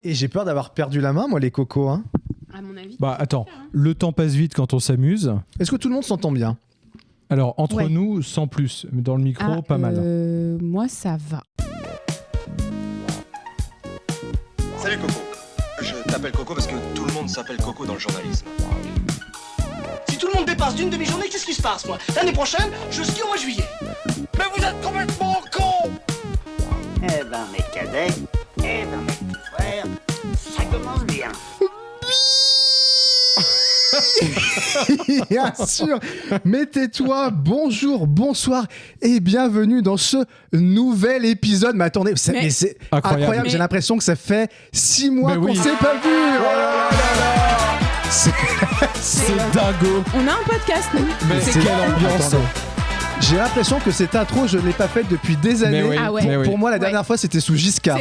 Et j'ai peur d'avoir perdu la main, moi, les cocos. Hein. À mon avis. Bah attends, le temps passe vite quand on s'amuse. Est-ce que tout le monde s'entend bien ? Alors, entre nous, sans plus. Mais dans le micro, pas mal. Moi, ça va. Salut Coco. Je t'appelle Coco parce que tout le monde s'appelle Coco dans le journalisme. Si tout le monde dépasse d'une demi-journée, qu'est-ce qui se passe, moi ? L'année prochaine, je skie au mois de juillet. Mais vous êtes complètement con. Eh ben, mes cadets, mes petits frères, ça commence bien. Bien sûr, mais tais-toi, bonjour, bonsoir et bienvenue dans ce nouvel épisode. Mais attendez, mais c'est incroyable. Mais... J'ai l'impression que ça fait 6 mois qu'on s'est pas vu. Oh là là là. C'est dingo. On a un podcast, nous. Mais c'est quelle ambiance. J'ai l'impression que cette intro, je ne l'ai pas faite depuis des années. Pour moi, la dernière fois, c'était sous Giscard.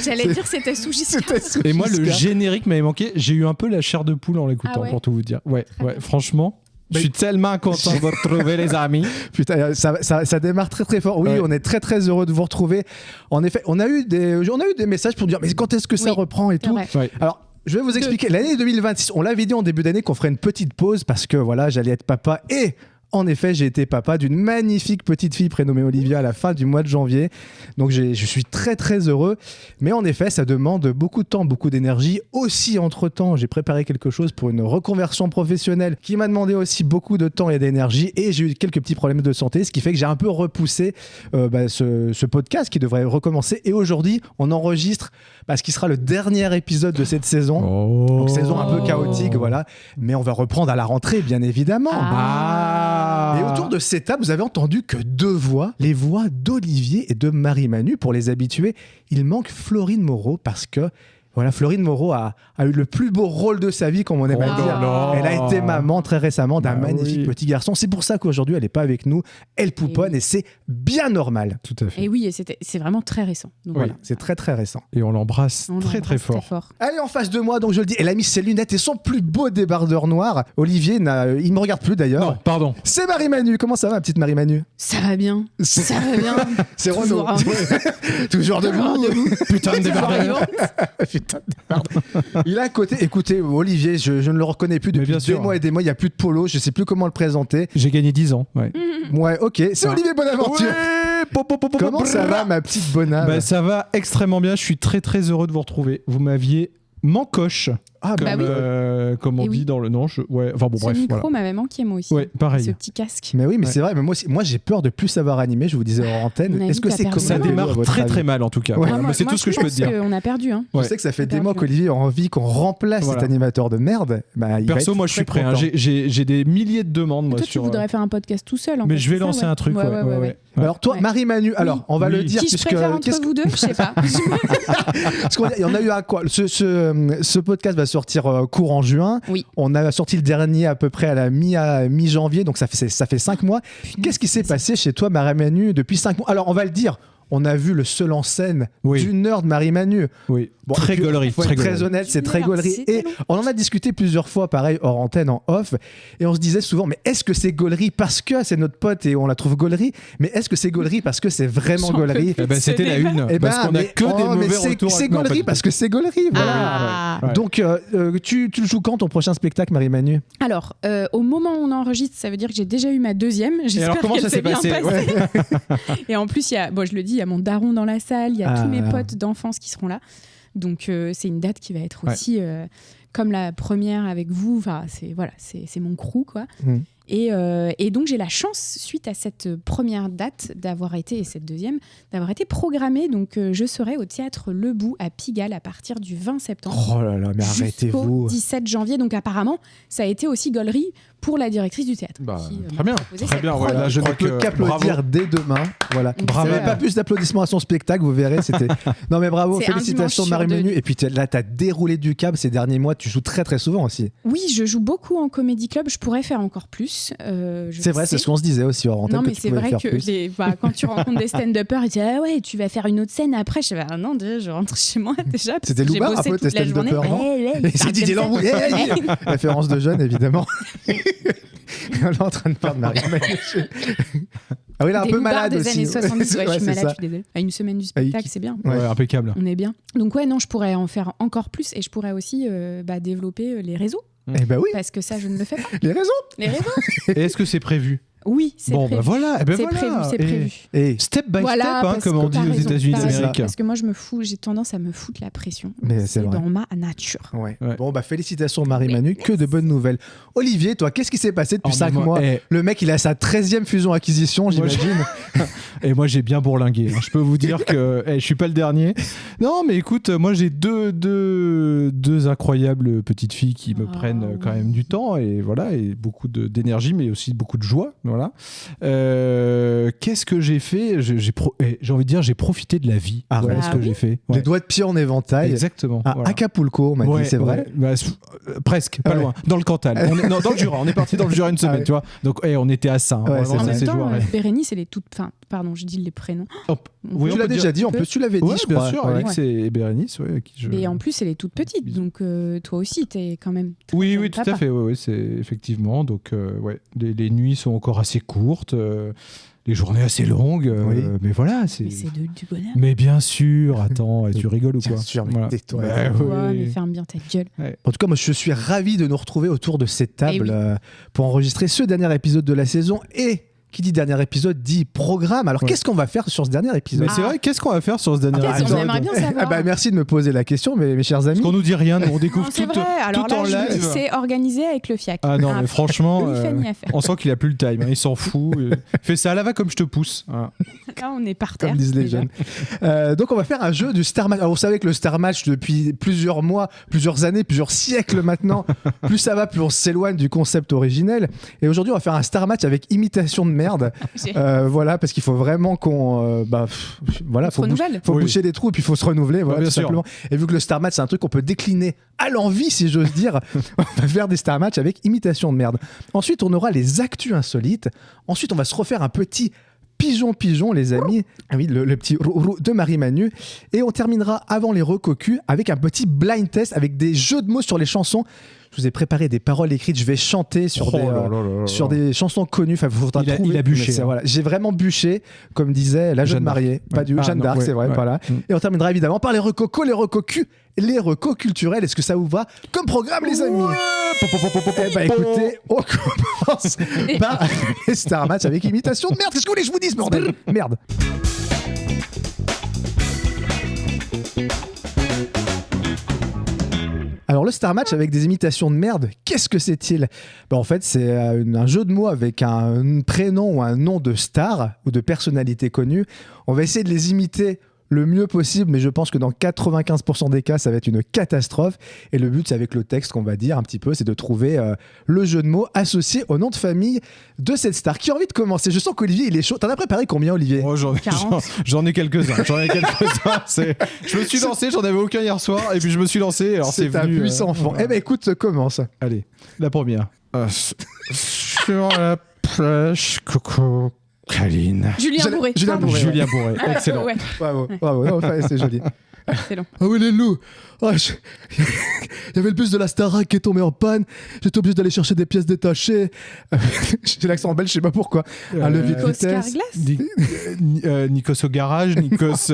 J'allais dire c'était sous Giscard. Et moi, le générique m'avait manqué. J'ai eu un peu la chair de poule en l'écoutant, pour tout vous dire. Ouais, franchement. Je suis tellement content de vous retrouver, les amis. Putain, ça démarre très très fort. Oui, on est très très heureux de vous retrouver. En effet, on a eu des messages pour dire mais quand est-ce que ça reprend et tout. Alors, je vais vous expliquer. L'année 2026, on l'avait dit en début d'année qu'on ferait une petite pause parce que voilà, j'allais être papa et... En effet, j'ai été papa d'une magnifique petite fille prénommée Olivia à la fin du mois de janvier. Donc, je suis très, très heureux. Mais en effet, ça demande beaucoup de temps, beaucoup d'énergie. Aussi, entre-temps, j'ai préparé quelque chose pour une reconversion professionnelle qui m'a demandé aussi beaucoup de temps et d'énergie. Et j'ai eu quelques petits problèmes de santé, ce qui fait que j'ai un peu repoussé ce podcast qui devrait recommencer. Et aujourd'hui, on enregistre ce qui sera le dernier épisode de cette saison. Donc, saison un peu chaotique, voilà. Mais on va reprendre à la rentrée, bien évidemment. Et autour de cette table, vous avez entendu que 2 voix, les voix d'Olivier et de Marie-Manu. Pour les habitués, il manque Florine Moreau parce que voilà, Florine Moreau a eu le plus beau rôle de sa vie, comme on aime à dire. Elle a été maman très récemment d'un magnifique petit garçon. C'est pour ça qu'aujourd'hui, elle n'est pas avec nous. Elle pouponne et c'est bien normal. Tout à fait. Et oui, c'est vraiment très récent. Donc voilà. C'est très très récent. Et on l'embrasse très très fort. Allez, en face de moi, donc je le dis, elle a mis ses lunettes et son plus beau débardeur noir. Olivier, il ne me regarde plus d'ailleurs. Non, pardon. C'est Marie-Manu. Comment ça va, ma petite Marie-Manu ? Ça va bien. Ça va bien. C'est Renaud. Toujours debout. Putain de débardeur. Il est à côté. Écoutez, Olivier, je ne le reconnais plus depuis des mois et des mois. Il n'y a plus de polo. Je ne sais plus comment le présenter. J'ai gagné 10 ans. Ouais, ok. C'est Olivier Bonaventure. Comment ça va, ma petite Bona ? Ça va extrêmement bien. Je suis très très heureux de vous retrouver. Vous m'aviez mancoche. Comme on dit dans le nom. Ce micro m'avait manqué, moi aussi. Ouais, pareil. Ce petit casque. Mais oui, mais c'est vrai. Mais moi, j'ai peur de plus savoir animer. Je vous disais hors antenne. Est-ce que c'est comme ça démarre très très mal en tout cas. Mais c'est tout ce que je peux te dire. On a perdu. Je sais que ça fait des mois qu'Olivier a envie qu'on remplace cet animateur de merde. Perso, moi, je suis prêt. J'ai des milliers de demandes. Toi, tu voudrais faire un podcast tout seul. Mais je vais lancer un truc. Alors toi, Marie-Manu. Alors, on va le dire. Qui je préfère entre vous deux ? Je sais pas. Il y en a eu à quoi ? Ce podcast va sortir courant juin. Oui. On a sorti le dernier à peu près à la mi-janvier, donc ça fait 5 mois. Qu'est-ce qui s'est passé chez toi, Marie-Manu, depuis 5 mois ? Alors, on va le dire. On a vu le seul en scène d'une heure de Marie-Manu. Oui. Très gaulerie. Faut être très honnête, c'est très gaulerie. Et on en a discuté plusieurs fois, pareil, hors antenne, en off. Et on se disait souvent, mais est-ce que c'est gaulerie parce que c'est notre pote et on la trouve gaulerie ? Mais est-ce que c'est gaulerie parce que c'est vraiment gaulerie ? C'était la une. Parce qu'on a que des mauvais retours. C'est gaulerie parce que c'est gaulerie. Voilà. Donc, tu le joues quand ton prochain spectacle, Marie-Manu ? Alors, au moment où on enregistre, ça veut dire que j'ai déjà eu ma deuxième. J'espère qu'elle s'est bien passée. Et en plus, je le dis, il y a mon daron dans la salle, il y a tous mes potes d'enfance qui seront là. Donc c'est une date qui va être aussi comme la première avec vous. Enfin, c'est mon crew, quoi. Et donc j'ai la chance, suite à cette première date et cette deuxième, d'avoir été programmée. Donc je serai au théâtre Le Bout à Pigalle à partir du 20 septembre. Oh là là, mais arrêtez-vous. 17 janvier. Donc apparemment, ça a été aussi gaulerie pour la directrice du théâtre. Très bien. Là, je ne peux qu'applaudir dès demain. Voilà. Bravo. Pas plus d'applaudissements à son spectacle, vous verrez. Non mais bravo, félicitations Marie-Manu. Et puis là, tu as déroulé du câble ces derniers mois. Tu joues très très souvent aussi. Oui, je joue beaucoup en comédie club. Je pourrais faire encore plus. C'est vrai, c'est ce qu'on se disait aussi hors antenne. Non, mais c'est vrai que quand tu rencontres des stand-uppers, ils disent ah ouais, tu vas faire une autre scène après. Je fais non, déjà, je rentre chez moi déjà. C'était Loubar un peu tes stand-uppers, non ? C'est Didier Lambou. Référence de jeune, évidemment. On est en train de perdre Marie-Manu. Ah oui, là, un peu malade des aussi. Années 70, je suis malade, je suis désolée. À une semaine du spectacle, c'est bien. Ouais, impeccable. On est bien. Donc non, je pourrais en faire encore plus et je pourrais aussi développer les réseaux. Eh ben oui. Parce que ça, je ne le fais pas. Les réseaux. Et est-ce que c'est prévu ? Oui, c'est prévu. Bon, bah voilà. C'est prévu. Et step by step, comme on dit aux États-Unis d'Amérique. Parce que moi, j'ai tendance à me foutre la pression. Mais c'est dans ma nature. Ouais. Bon, félicitations Marie-Manu, que de bonnes nouvelles. Olivier, toi, qu'est-ce qui s'est passé depuis 5 mois ? Le mec, il a sa 13e fusion-acquisition, j'imagine. Et moi, j'ai bien bourlingué. Je peux vous dire que je suis pas le dernier. Non, mais écoute, moi, j'ai deux incroyables petites filles qui me prennent quand même du temps et voilà, et beaucoup d'énergie, mais aussi beaucoup de joie. Voilà. Qu'est-ce que j'ai fait ? J'ai envie de dire, j'ai profité de la vie. Voilà ce que j'ai fait. Les doigts de pied en éventail. Exactement. Acapulco, on m'a dit, c'est vrai. Presque, pas loin. Dans le Cantal. Dans le Jura. On est parti dans le Jura une semaine, tu vois. Donc, on était à ça. En même temps, Bérénice, elle est toute. Enfin, pardon, je dis les prénoms. Oui, tu l'as déjà dit. En plus, tu l'avais dit, je crois. Bien sûr, Alex et Bérénice. Et en plus, elle est toute petite. Donc, toi aussi, t'es quand même. Oui, tout à fait. Oui, c'est effectivement. Donc, les nuits sont encore assez courtes. Les journées assez longues, mais voilà. Mais c'est du bonheur. Mais bien sûr, attends, tu rigoles ou quoi ? Bien sûr, mais tais-toi. Mais ferme bien ta gueule. En tout cas, moi, je suis ravi de nous retrouver autour de cette table pour enregistrer ce dernier épisode de la saison. Et qui dit dernier épisode dit programme. Alors, qu'est-ce qu'on va faire sur ce dernier épisode ? Mais c'est vrai, qu'est-ce qu'on va faire sur ce dernier épisode ? On aimerait bien savoir. Merci de me poser la question, mes chers amis. Parce qu'on nous dit rien, on découvre tout en live. C'est organisé avec le FIAC. Ah non, mais franchement, on sent qu'il a plus le time. Il s'en fout. Fais ça à la va comme je te pousse. Là, on est par terre. Comme disent les jeunes. Donc, on va faire un jeu du Star Match. Alors, vous savez que le Star Match, depuis plusieurs mois, plusieurs années, plusieurs siècles maintenant, plus ça va, plus on s'éloigne du concept originel. Et aujourd'hui, on va faire un Star Match avec imitation de merde. Voilà, parce qu'il faut vraiment qu'on faut boucher des trous et puis il faut se renouveler, voilà, tout simplement. Et vu que le Star Match c'est un truc qu'on peut décliner à l'envie, si j'ose dire, on va faire des Star Match avec imitation de merde. Ensuite on aura les actus insolites. Ensuite on va se refaire un petit pigeon, les amis. Ah oui, le petit roux de Marie-Manu. Et on terminera avant les recocus avec un petit blind test avec des jeux de mots sur les chansons. Je vous ai préparé des paroles écrites. Je vais chanter sur des chansons connues. Enfin, il a bûché. Voilà. J'ai vraiment bûché, comme disait la jeune mariée. Pas du Jeanne d'Arc, c'est vrai. Voilà. Et on terminera évidemment par les recocos, les recocus, les recos culturels. Est-ce que ça vous va comme programme, les amis ? Écoutez, on commence par les Star Match avec imitation de merde. Qu'est-ce que vous voulez que je vous dise, bordel ? Merde. Alors le Star Match avec des imitations de merde, qu'est-ce que c'est-il ? En fait, c'est un jeu de mots avec un prénom ou un nom de star ou de personnalité connue. On va essayer de les imiter le mieux possible, mais je pense que dans 95% des cas, ça va être une catastrophe. Et le but, c'est avec le texte qu'on va dire un petit peu, c'est de trouver le jeu de mots associé au nom de famille de cette star. Qui a envie de commencer ? Je sens qu'Olivier, il est chaud. T'en as préparé combien, Olivier ? J'en ai quelques-uns. Je me suis lancé, j'en avais aucun hier soir, et puis je me suis lancé. Alors c'est un puissant enfant. Écoute, commence. Allez, la première. Sur la plage, coco. Caline. Julien Bourré. Julien Bourré. Excellent. Bravo. Non, c'est joli. Excellent. Ah oui, les loups. Il y avait le bus de la Starac qui est tombé en panne. J'étais obligé d'aller chercher des pièces détachées. J'ai l'accent belge, je sais pas pourquoi. Un levier de vitesse. Nikos au garage. Nikos.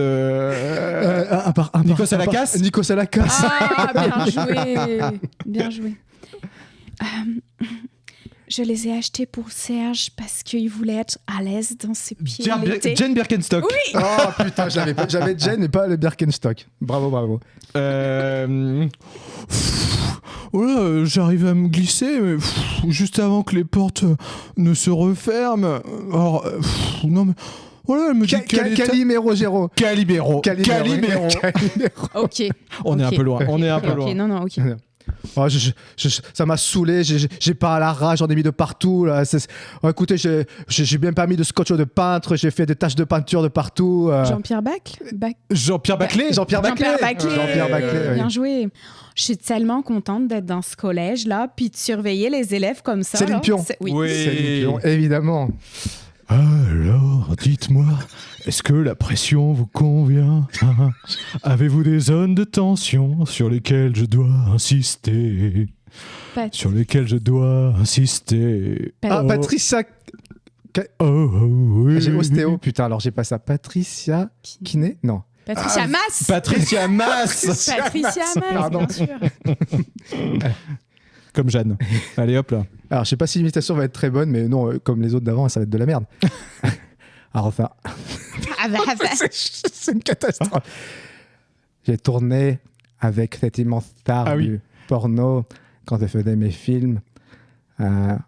Nikos à la casse. Nikos à la casse. Ah, bien joué. Je les ai achetés pour Serge parce qu'il voulait être à l'aise dans ses pieds. Jane Birkenstock. Oui. Oh putain, j'avais Jane mais pas le Birkenstock. Bravo. Voilà, j'arrive à me glisser, mais juste avant que les portes ne se referment. Alors, non mais. Voilà, elle me dit Calimero, Géro. Calimero. Ok. On est un peu loin. Ok, non, ok. Oh, ça m'a saoulé, j'ai pas à la rage, j'en ai mis de partout là. Écoutez, j'ai bien pas mis de scotch de peintre, j'ai fait des taches de peinture de partout. Jean-Pierre Baclé. Bien joué. Je suis tellement contente d'être dans ce collège là, puis de surveiller les élèves comme ça. Céline Pion. Oui. Céline Pion, évidemment. Alors, dites-moi, est-ce que la pression vous convient ? Avez-vous des zones de tension sur lesquelles je dois insister ? Patricia Oui. J'ai Ostéo, putain, alors j'ai pas ça. Patricia Kiné. Non. Patricia Mass. Patricia Mass. Patricia Mass, Pardon. bien sûr. Comme Jeanne. Allez hop là. Alors je sais pas si l'imitation va être très bonne, mais non, comme les autres d'avant, ça va être de la merde. Alors enfin, c'est une catastrophe. J'ai tourné avec cette immense star du porno quand je faisais mes films.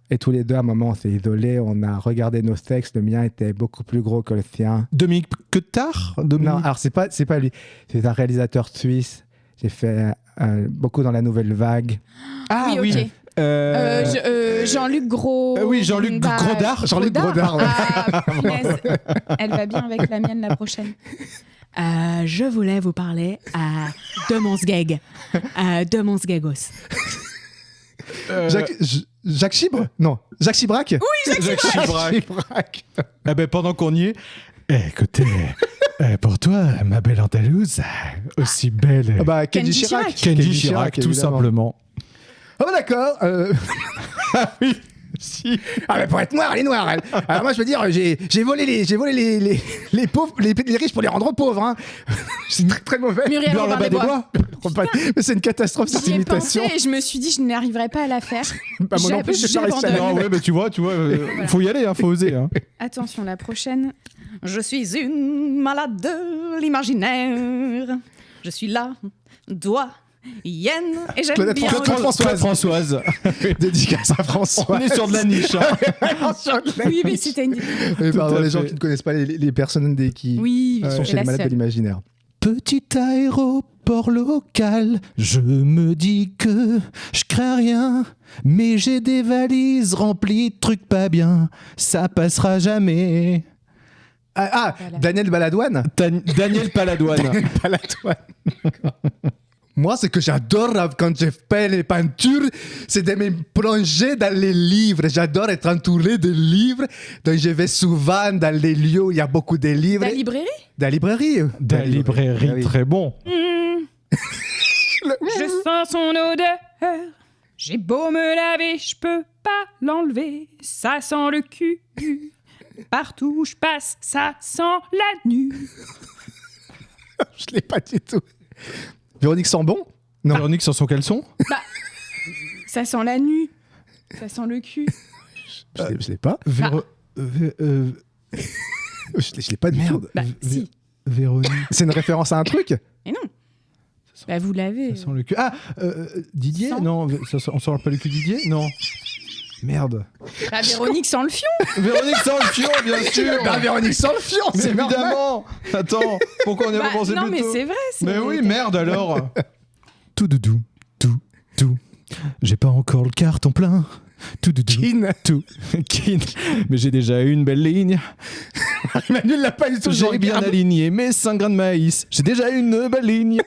Et tous les deux, à un moment, on s'est isolés, on a regardé nos sexes. Le mien était beaucoup plus gros que le sien. Dominique Quettard. Non, alors c'est pas lui. C'est un réalisateur suisse. J'ai fait beaucoup dans la nouvelle vague. Ah oui, ok. Jean-Luc Gros. Oui, Jean-Luc Grodard. Jean-Luc Grodard. Ah, punaise. Elle va bien avec la mienne la prochaine. Je voulais vous parler de mon sgeg. De mon sgegos. Jacques Chibre. Non, Jacques Chibrac. Oui, Jacques Chibrac. Eh ben, pendant qu'on y est, écoutez, pour toi, ma belle Andalouse, aussi belle. Kenji Chirac. Kenji Chirac, tout simplement. Oh d'accord. Oui. Si. Ah mais pour être noire, elle est noire. Elle. Alors moi je veux dire, j'ai volé les pauvres, les riches pour les rendre pauvres. Hein. C'est très très mauvais. Muriel Robin des Bois. Mais c'est une catastrophe cette imitation. Pensé et je me suis dit je n'arriverai pas à la faire. Moi non plus, j'ai pas réussi à Non ouais, mais tu vois, faut y aller, faut oser. Hein. Attention, la prochaine. Je suis une malade de l'imaginaire. Je suis là, doigt. Yen et j'aime bien Claude Françoise. Dédicace à François. On est sur de la niche. Hein. Oui, mais c'était une. Pardon, les gens qui ne connaissent pas les personnes qui sont chez les malades de l'imaginaire. Petit aéroport local, je me dis que je crains rien, mais j'ai des valises remplies de trucs pas bien, ça passera jamais. Voilà. Daniel Baladouane. Daniel Paladouane. Moi, ce que j'adore quand je fais les peintures, c'est de me plonger dans les livres. J'adore être entouré de livres. Donc, je vais souvent dans les lieux où il y a beaucoup de livres. La librairie ? La librairie. La librairie, très bon. Je sens son odeur. J'ai beau me laver, je peux pas l'enlever. Ça sent le cul. Partout où je passe, ça sent la nuit. Je l'ai pas du tout. Véronique Sambon ? Non. Véronique sans son caleçon ? Ça sent la nuit. Ça sent le cul. Je l'ai pas. Je l'ai pas du tout. Si. Véronique. C'est une référence à un truc ? Mais non. Vous l'avez. Ça sent le cul. Didier ? Non, on sent pas le cul Didier ? Non. Merde. Véronique sans le fion. Véronique sans le fion, bien sûr. Véronique sans le fion, c'est évidemment. Attends, pourquoi on n'y a pas pensé plus tôt ? Non, mais c'est vrai. Mais oui, merde alors. Tout doudou, tout. J'ai pas encore le carton plein. Tout doudou, tout. Kin. Mais j'ai déjà une belle ligne. Manuel l'a pas du tout. J'ai bien aligné mes 5 grains de maïs. J'ai déjà une belle ligne.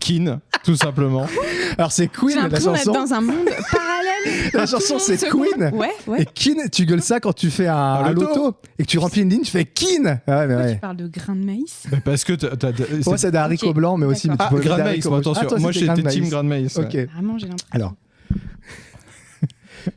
Kin, tout simplement. Alors c'est Queen, la chanson. Dans un monde parallèle. La chanson c'est Queen. Ouais. Et Kin, tu gueules ça quand tu fais un loto et que tu remplis une ligne, tu fais Kin. Pourquoi tu parles de grains de maïs ? Parce que moi c'est d'haricots blancs, mais aussi. Grains de maïs, attention. Moi j'étais team grains de maïs. Ok. Vraiment, j'ai l'impression. Alors.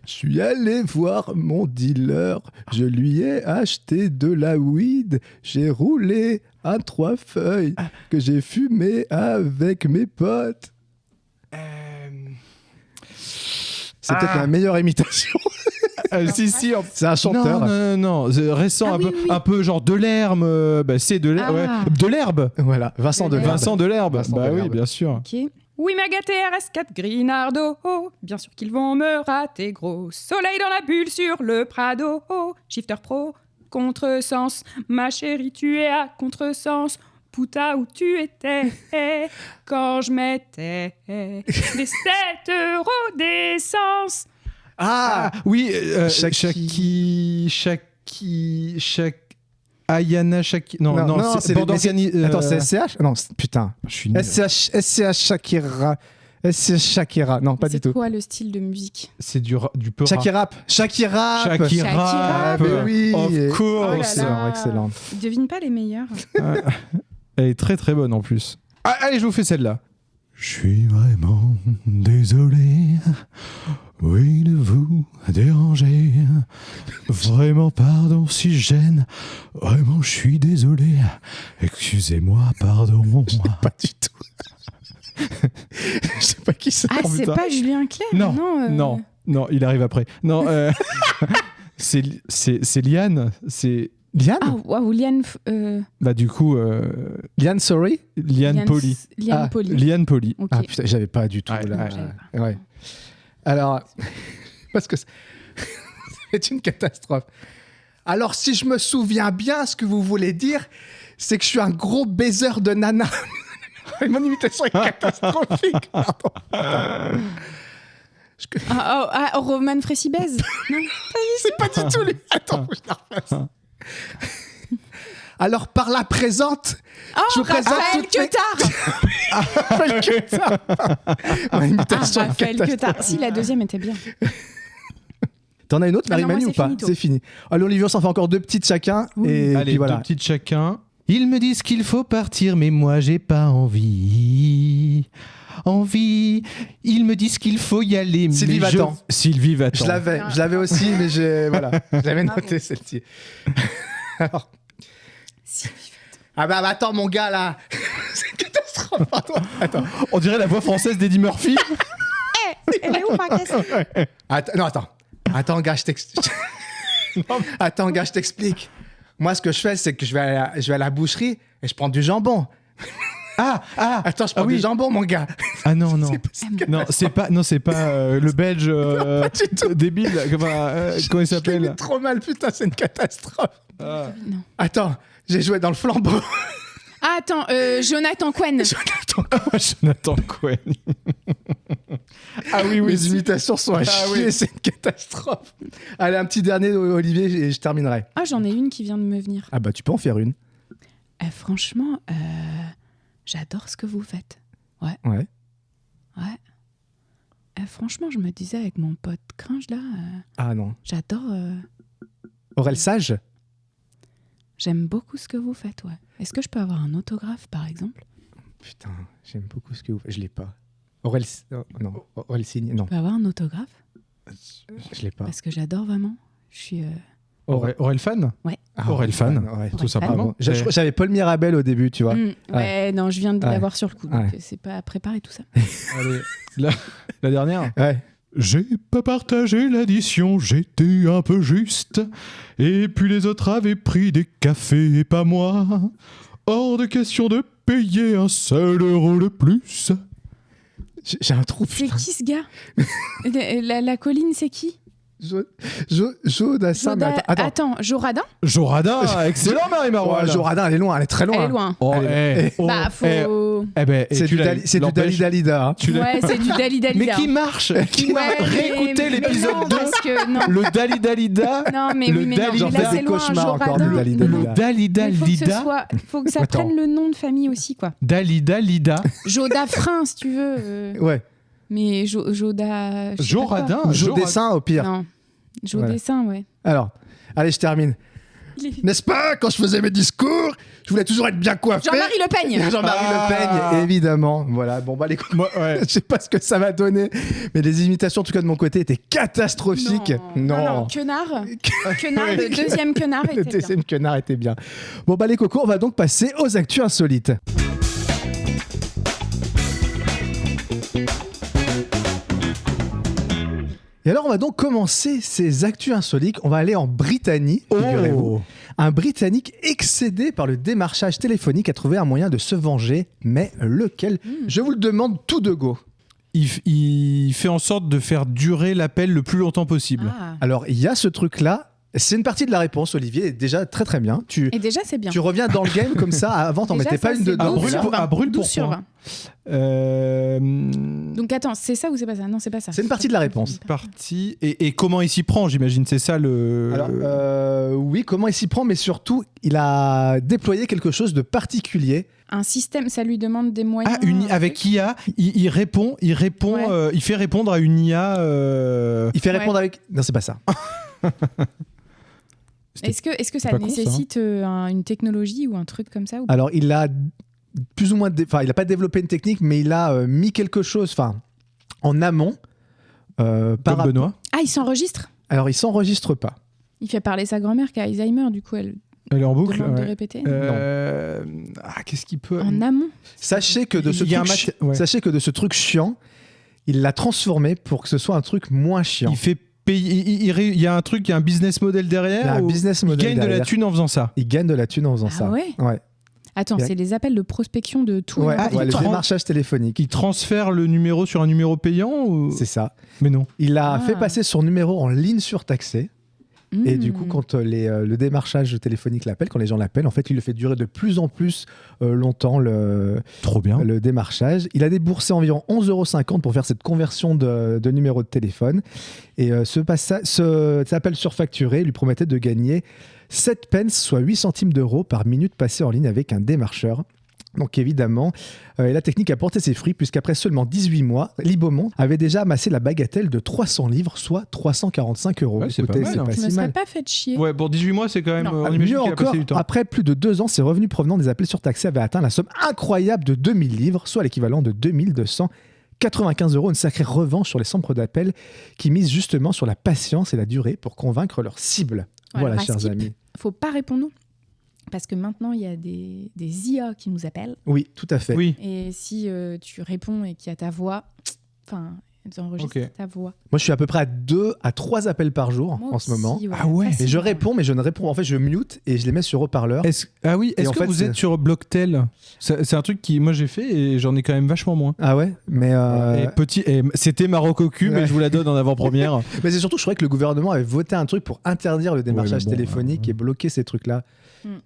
Je suis allé voir mon dealer, je lui ai acheté de la weed, j'ai roulé à 3 feuilles que j'ai fumé avec mes potes. C'est peut-être la meilleure imitation. Si, c'est un chanteur. Non, c'est récent, un peu genre Delerme. C'est de l'herbe. Ouais. De l'herbe. Voilà, Vincent Delerbe. Bah oui, bien sûr. Ok. Oui, ma gâtée RS4 Grinardo, bien sûr qu'ils vont me rater gros. Soleil dans la bulle sur le Prado, Shifter Pro, contresens. Ma chérie, tu es à contresens. Puta où tu étais quand je mettais des 7 € d'essence. Oui, Ayana Shaki. Non, c'est Attends, c'est SCH ? Non, putain. Je suis nul. SCH Shakira. SCH Shakira. Non, pas du tout. C'est quoi le style de musique ? C'est du peu Shakira. Shakira. Oui, of course. Excellent. Devine pas les meilleurs. Elle est très très bonne en plus. Allez, je vous fais celle-là. Je suis vraiment désolé, oui, de vous déranger. Vraiment, pardon si je gêne. Vraiment, je suis désolé. Excusez-moi, pardon. Pas du tout. Je sais pas qui c'est. Ah, c'est pas Julien Clerc? Non, il arrive après. Non, c'est Liane. C'est Liane? Ah, waouh, Liane. Bah, du coup. Liane, sorry? Liane Poli. Liane Poli. Liane Poli. Okay. Ah putain, j'avais pas du tout. Ouais, là. Ouais. Alors, parce que c'est une catastrophe. Alors, si je me souviens bien, ce que vous voulez dire, c'est que je suis un gros baiser de nana. Mon imitation est catastrophique. Roman Frécibez. Non, c'est pas du tout lui. Attends, faut que je la refasse. Alors, par la présente, je vous présente Raphaël Queutard. Raphaël Queutard. Mon imitation est Raphaël Queutard. Si, la deuxième était bien. T'en as une autre, Marie-Manu, ou pas? Finito. C'est fini. Allez, Olivier, on s'en fait encore 2 petites chacun. Oui. Et Allez, puis voilà. 2 petites chacun. Ils me disent qu'il faut partir, mais moi, j'ai pas envie. Ils me disent qu'il faut y aller. Sylvie Vatan. Sylvie Vatan. Je l'avais aussi, mais j'avais noté celle-ci. Alors. Bah attends, mon gars, là. C'est une catastrophe. Attends. On dirait la voix française d'Eddie Murphy. Elle est où ma question? Attends, gars, je t'explique. Moi, ce que je fais, c'est que je vais à la boucherie et je prends du jambon. Attends, je prends du jambon, mon gars. Ah non. C'est pas le belge débile. Comment il s'appelle? Je trop mal, putain, c'est une catastrophe. Non. Attends, j'ai joué dans le flambeau. Ah, attends, Jonathan Cohen. Jonathan Cohen. Ah oui. Les imitations sont à chier, c'est une catastrophe. Allez, un petit dernier, Olivier, et je terminerai. Ah, j'en ai une qui vient de me venir. Ah bah, tu peux en faire une. Franchement, j'adore ce que vous faites. Ouais. Franchement, je me disais avec mon pote Cringe, là... Ah non. J'adore... Aurel Sage? J'aime beaucoup ce que vous faites, ouais. Est-ce que je peux avoir un autographe, par exemple? Putain, j'aime beaucoup ce que vous faites. Je l'ai pas. Aurel Signe, non. Je peux avoir un autographe? Je l'ai pas. Parce que j'adore vraiment. Je suis... Aurel Fan? Ouais. Aurel Fan, ouais, tout simplement. J'avais Paul Mirabel au début, tu vois. Ouais, non, je viens de l'avoir sur le coup, donc c'est pas préparé tout ça. Allez, la dernière? Ouais. J'ai pas partagé l'addition, j'étais un peu juste. Et puis les autres avaient pris des cafés et pas moi. Hors de question de payer un seul euro de plus. J'ai un trou, C'est putain. qui ce gars? La colline, c'est qui? Jodassin. Attends, Joradin? Joradin, excellent Marie Marois. Joradin, elle est loin, elle est très loin. Elle est loin. Faut... c'est du Dali Dalida. Ouais, c'est du Dali Dalida. Mais qui marche Réécoutez l'épisode 2. Le Dali Dalida. Non, mais oui, mais non, j'en là, fais c'est des loin, cauchemars encore Joradin. du Dali Dalida. Le Dali Dalida. Faut que ça prenne le nom de famille aussi, quoi. Dali Dalida. Jodafrin, si tu veux. Ouais. Mais Joradin. Jodessin, au pire. Non, Jodessin, ouais. Alors, allez, je termine. N'est-ce pas, quand je faisais mes discours, je voulais toujours être bien coiffé. Jean-Marie Le Peigne. Jean-Marie Le Peigne, évidemment. Voilà, bon, bah, je sais pas ce que ça va donner, mais les imitations, en tout cas de mon côté, étaient catastrophiques. Non. Quenard. Le deuxième Quenard était bien. Le deuxième Quenard était bien. Bon, bah, les cocos, on va donc passer aux actus insolites. Et alors, on va donc commencer ces actus insolites. On va aller en Britannie, figurez-vous. Un Britannique excédé par le démarchage téléphonique a trouvé un moyen de se venger, mais lequel? Je vous le demande tout de go. Il fait en sorte de faire durer l'appel le plus longtemps possible. Ah. Alors, il y a ce truc-là. C'est une partie de la réponse, Olivier, et déjà très très bien. Et déjà, c'est bien. Tu reviens dans le game comme ça. Avant, t'en mettais pas une dedans. À brûle pour 12 sur 20. Donc attends, c'est ça ou c'est pas ça? Non, c'est pas ça. C'est une partie de la réponse. Partie. Et comment il s'y prend, j'imagine, c'est ça le... Alors, oui, comment il s'y prend, mais surtout, il a déployé quelque chose de particulier. Un système, ça lui demande des moyens... avec IA, il répond, ouais. Il fait répondre à une IA... Il fait répondre avec... Non, c'est pas ça. Est-ce que ça nécessite une technologie ou un truc comme ça ou... Alors, il a plus ou moins, il n'a pas développé une technique, mais il a mis quelque chose, en amont. Comme Benoît. Ah, il s'enregistre ? Alors, il s'enregistre pas. Il fait parler sa grand-mère qui a Alzheimer, du coup, elle est en boucle. De répéter. Qu'est-ce qu'il peut... En amont. Sachez que de ce truc chiant, il l'a transformé pour que ce soit un truc moins chiant. Il fait payer. Il y a un truc, il y a un business model derrière. Il y a un business model derrière. Il gagne de la thune en faisant ça. Il gagne de la thune en faisant ça. Ouais. Attends, c'est les appels de prospection de tout. Le démarchage téléphonique. Il transfère le numéro sur un numéro payant ou... C'est ça. Mais non. Il a fait passer son numéro en ligne surtaxée. Et du coup, quand le démarchage téléphonique l'appelle, quand les gens l'appellent, en fait, il le fait durer de plus en plus longtemps le démarchage. Il a déboursé environ 11,50 € pour faire cette conversion de numéro de téléphone. Et cet appel surfacturé lui promettait de gagner 7 pence, soit 8 centimes d'euros par minute passée en ligne avec un démarcheur. Donc évidemment, la technique a porté ses fruits puisqu'après seulement 18 mois, Libomont avait déjà amassé la bagatelle de 300 livres, soit 345 €. Ouais, c'est pas mal. Tu ne me serais pas fait chier. Ouais, pour 18 mois, c'est quand même... mieux encore, après plus de 2 ans, ses revenus provenant des appels surtaxés avaient atteint la somme incroyable de 2000 livres, soit l'équivalent de 2295 €. Une sacrée revanche sur les centres d'appels qui misent justement sur la patience et la durée pour convaincre leur cible. Voilà, chers amis. Faut pas répondre non. Parce que maintenant, il y a des IA qui nous appellent. Oui, tout à fait. Oui. Et si tu réponds et qu'il y a ta voix, elles enregistrent ta voix. Moi, je suis à peu près à 2 à 3 appels par jour en ce moment. Ouais. Ah ouais. Mais je réponds, mais je ne réponds. En fait, je mute et je les mets sur haut-parleur. Est-ce que vous êtes sur Blocktel ? C'est un truc qui, moi, j'ai fait et j'en ai quand même vachement moins. Ah ouais, mais c'était Maroc-Ocu, mais je vous la donne en avant-première. Mais c'est surtout, je croyais que le gouvernement avait voté un truc pour interdire le démarchage téléphonique et bloquer ces trucs-là.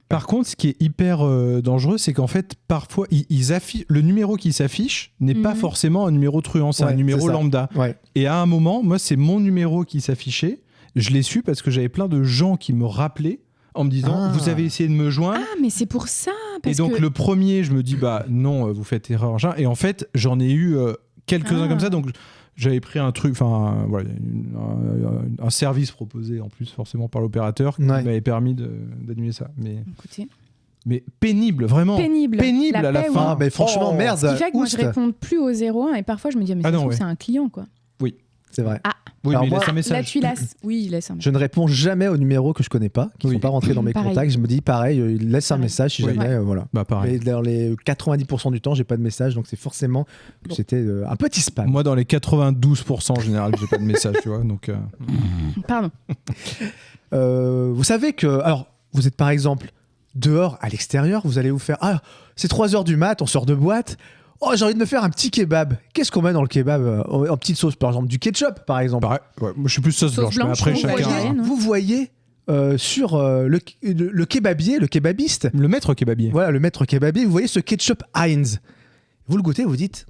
Par contre, ce qui est hyper dangereux, c'est qu'en fait, parfois, le numéro qui s'affiche n'est pas forcément un numéro truand, c'est un numéro lambda. Ouais. Et à un moment, moi, c'est mon numéro qui s'affichait. Je l'ai su parce que j'avais plein de gens qui me rappelaient en me disant vous avez essayé de me joindre. Ah, mais c'est pour ça. Et donc, le premier, je me dis non, vous faites erreur. Et en fait, j'en ai eu quelques-uns comme ça. Donc, j'avais pris un truc, un service proposé en plus forcément par l'opérateur qui m'avait permis d'annuler ça. Mais pénible, vraiment. Pénible à la fin. Ah, mais franchement, merde. Ce qui fait que moi, je réponds plus au 01 et parfois je me dis c'est un client, quoi. Oui. C'est vrai. Ah. Oui, mais il laisse un message. Là, tu laisses. Oui, il laisse un message. Je ne réponds jamais aux numéros que je connais pas, qui ne sont pas rentrés dans mes contacts. Je me dis pareil, il laisse un message si jamais. Voilà. Pareil. Mais dans les 90% du temps, j'ai pas de message, donc c'est forcément que c'était un petit spam. Moi, dans les 92% en général, j'ai pas de message, tu vois. Donc. Pardon. Vous savez que, alors, vous êtes par exemple dehors, à l'extérieur, vous allez vous faire c'est 3h du mat, on sort de boîte. Oh, j'ai envie de me faire un petit kebab. Qu'est-ce qu'on met dans le kebab en petite sauce, par exemple, du ketchup, par exemple. Moi, je suis plus sauce blanche, mais après chacun. Vous voyez sur le kebabier, le kebabiste, le maître kebabier. Voilà, le maître kebabier. Vous voyez ce ketchup Heinz. Vous le goûtez, vous dites,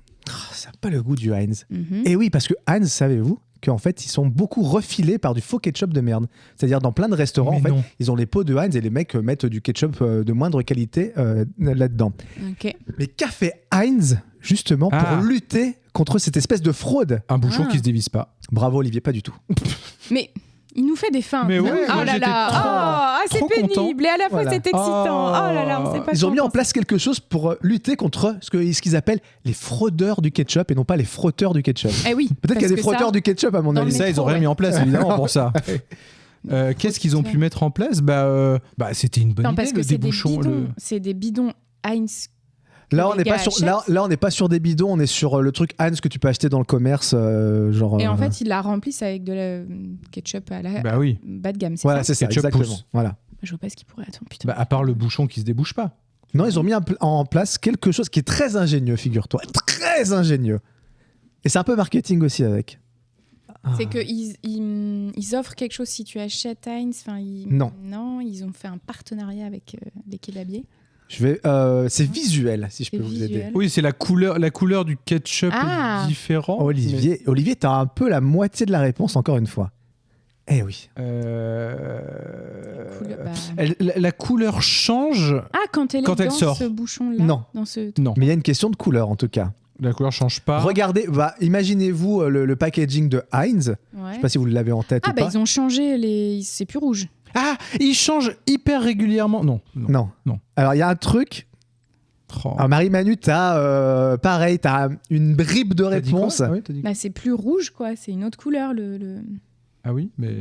ça n'a pas le goût du Heinz. Et oui, parce que Heinz, savez-vous qu'en fait, ils sont beaucoup refilés par du faux ketchup de merde. C'est-à-dire, dans plein de restaurants, ils ont les pots de Heinz et les mecs mettent du ketchup de moindre qualité là-dedans. Okay. Mais qu'a fait Heinz, justement, pour lutter contre cette espèce de fraude ? Un bouchon qui se dévisse pas. Bravo, Olivier, pas du tout. Mais... il nous fait des fins. Mais ouais, oh là là, c'est pénible content. Et à la fois c'est excitant. Oh là là, on sait pas. Ils ont mis en place quelque chose pour lutter contre ce qu'ils appellent les fraudeurs du ketchup et non pas les frotteurs du ketchup. Eh oui. Peut-être qu'il y a des frotteurs du ketchup à mon avis. Ça, ils ont rien mis en place évidemment pour ça. Qu'est-ce qu'ils ont pu mettre en place ? C'était une bonne idée. Parce que des bouchons. C'est des bidons Heinz. Là, on n'est pas sur des bidons, on est sur le truc Heinz que tu peux acheter dans le commerce, genre. Et en fait, ils la remplissent avec de la ketchup à la bas de gamme. Voilà, c'est ça, exactement. Voilà. Je vois pas ce qui pourrait attendre. Putain. À part le bouchon qui se débouche pas. Non, ils ont mis en place quelque chose qui est très ingénieux, figure-toi, très ingénieux. Et c'est un peu marketing aussi avec. C'est qu'ils offrent quelque chose si tu achètes Heinz. Non, ils ont fait un partenariat avec les kebabiers. C'est visuel, si je peux vous aider. Oui, c'est la couleur du ketchup est différent. Olivier, t'as un peu la moitié de la réponse encore une fois. Eh oui. La couleur change quand elle dans sort. Ce bouchon-là. Non. Non. Mais il y a une question de couleur en tout cas. La couleur change pas. Regardez, imaginez-vous le packaging de Heinz. Ouais. Je sais pas si vous l'avez en tête ou pas. Ils ont changé c'est plus rouge. Ah, ils changent hyper régulièrement. Non. Alors, il y a un truc. Alors Marie-Manu, t'as pareil, t'as une bribe de réponse. Bah, c'est plus rouge, quoi. C'est une autre couleur. Ah oui, mais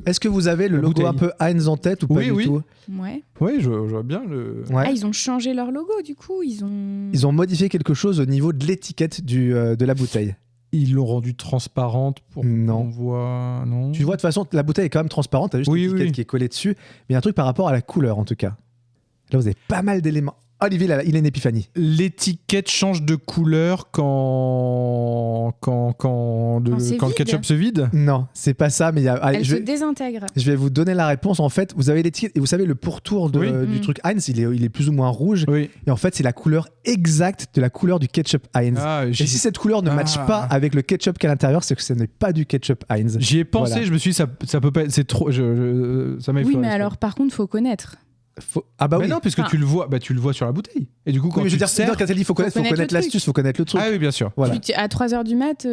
Est-ce que vous avez le logo un peu Heinz en tête ou pas du tout? Ouais. Oui, je vois bien le. Ouais. Ah, ils ont changé leur logo, du coup. Ils ont modifié quelque chose au niveau de l'étiquette de la bouteille. Ils l'ont rendue transparente pour qu'on voit. Non. Tu vois, de toute façon, la bouteille est quand même transparente. T'as juste l'étiquette qui est collée dessus. Mais il y a un truc par rapport à la couleur, en tout cas. Là, vous avez pas mal d'éléments. Olivier, il a une épiphanie. L'étiquette change de couleur quand le ketchup se vide? Non, c'est pas ça. Mais elle se désintègre. Je vais vous donner la réponse. En fait, vous avez l'étiquette et vous savez, le pourtour du truc Heinz, il est plus ou moins rouge. Oui. Et en fait, c'est la couleur exacte de la couleur du ketchup Heinz. Et si cette couleur ne matche pas avec le ketchup qui est à l'intérieur, c'est que ce n'est pas du ketchup Heinz. J'y ai pensé, je me suis dit, ça peut pas être. C'est trop. Ça m'a oui, mais alors, par contre, faut connaître. Ah bah mais oui. non, puisque tu le vois sur la bouteille. Et du coup, quand tu sers... quand elle dit faut connaître l'astuce, faut connaître le truc. Ah oui, bien sûr. Voilà. À 3h du mat,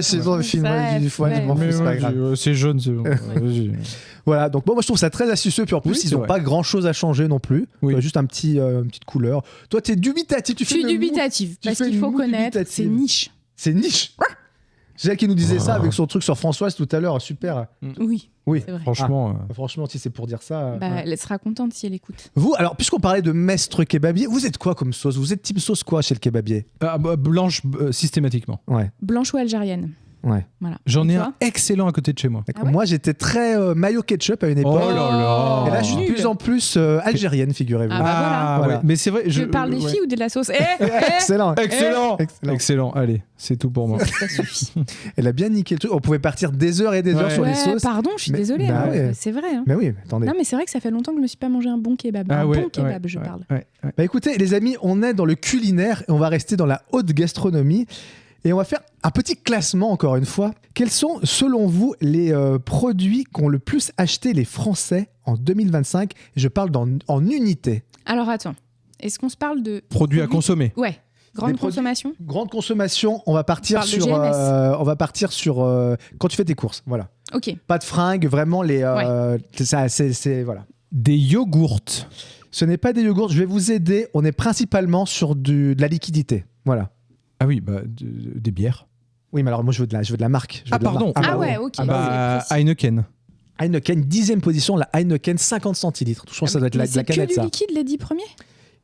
c'est dans le film du foie, je m'en fous, c'est pas grave. C'est jaune, c'est bon. Voilà, donc moi je trouve ça très astucieux, puis en plus ils n'ont pas grand chose à changer non plus. Juste une petite couleur. Toi t'es dubitatif, je suis dubitatif, parce qu'il faut connaître, c'est niche. C'est niche. C'est elle qui nous disait ça avec son truc sur Françoise tout à l'heure, super. Oui. C'est vrai. Franchement, si c'est pour dire ça. Elle sera contente si elle écoute. Vous, alors, puisqu'on parlait de maître kebabier, vous êtes quoi comme sauce? Vous êtes type sauce quoi chez le kebabier? Blanche, systématiquement. Ouais. Blanche ou algérienne? Ouais. Voilà. J'en ai un excellent à côté de chez moi. Ah ouais? Moi, j'étais très mayo ketchup à une époque. Oh là là. Et là, je suis de plus en plus algérienne, figurez-vous. Ah bah voilà. Ouais. Mais c'est vrai. Je parle des filles ou de la sauce? Excellent. Allez, c'est tout pour moi. Ça suffit. Elle a bien niqué le truc. On pouvait partir des heures et des heures sur les sauces. Pardon, je suis désolée. C'est vrai. Hein. Mais oui, attendez. Non, mais c'est vrai que ça fait longtemps que je me suis pas mangé un bon kebab. Bon kebab, je parle. Bah écoutez, les amis, on est dans le culinaire et on va rester dans la haute gastronomie. Et on va faire un petit classement, encore une fois. Quels sont, selon vous, les produits qu'ont le plus acheté les Français en 2025? Je parle en unité. Alors, attends. Est-ce qu'on se parle de... Produits à consommer. Ouais. Grande consommation. Grande consommation, on va partir sur quand tu fais tes courses, voilà. Ok. Pas de fringues, vraiment les c'est voilà. Des yogourts. Ce n'est pas des yogourts, je vais vous aider, on est principalement sur de la liquidité. Voilà. Ah oui, des bières. Oui, mais alors moi je veux de la marque. Pardon. Ouais, ok. Heineken. Heineken, 10e position, la Heineken 50 centilitres. Je pense que ça doit être la canette, ça. C'est que du liquide, les 10 premiers?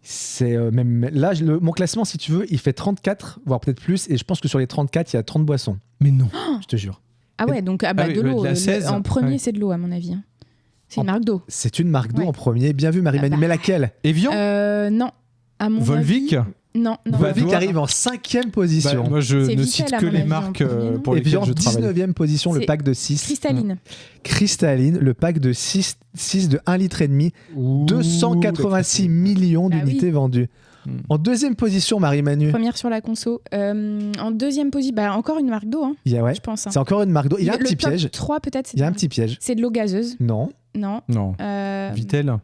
C'est même là, mon classement, si tu veux, il fait 34, voire peut-être plus, et je pense que sur les 34, il y a 30 boissons. Mais non. Je te jure. Ah ouais, donc de l'eau. En premier, c'est de l'eau, à mon avis. C'est une marque d'eau. C'est une marque d'eau en premier. Bien vu, Marie-Manu. Mais laquelle? Evian? Non. À mon Volvic? avis... Non. Volvic arrive en 5e position. Moi, je ne cite que les marques pour lesquelles je travaille. Et puis en 19e position, le pack de 6. Cristalline, le pack de 6 de 1,5 litre. 286 millions d'unités vendues. En 2e position, Marie-Manu. Première sur la conso. En 2e position, encore une marque d'eau, je pense. C'est encore une marque d'eau. Il y a un petit piège. 3 peut-être. Il y a un petit piège. C'est de l'eau gazeuse. Non. Vitel.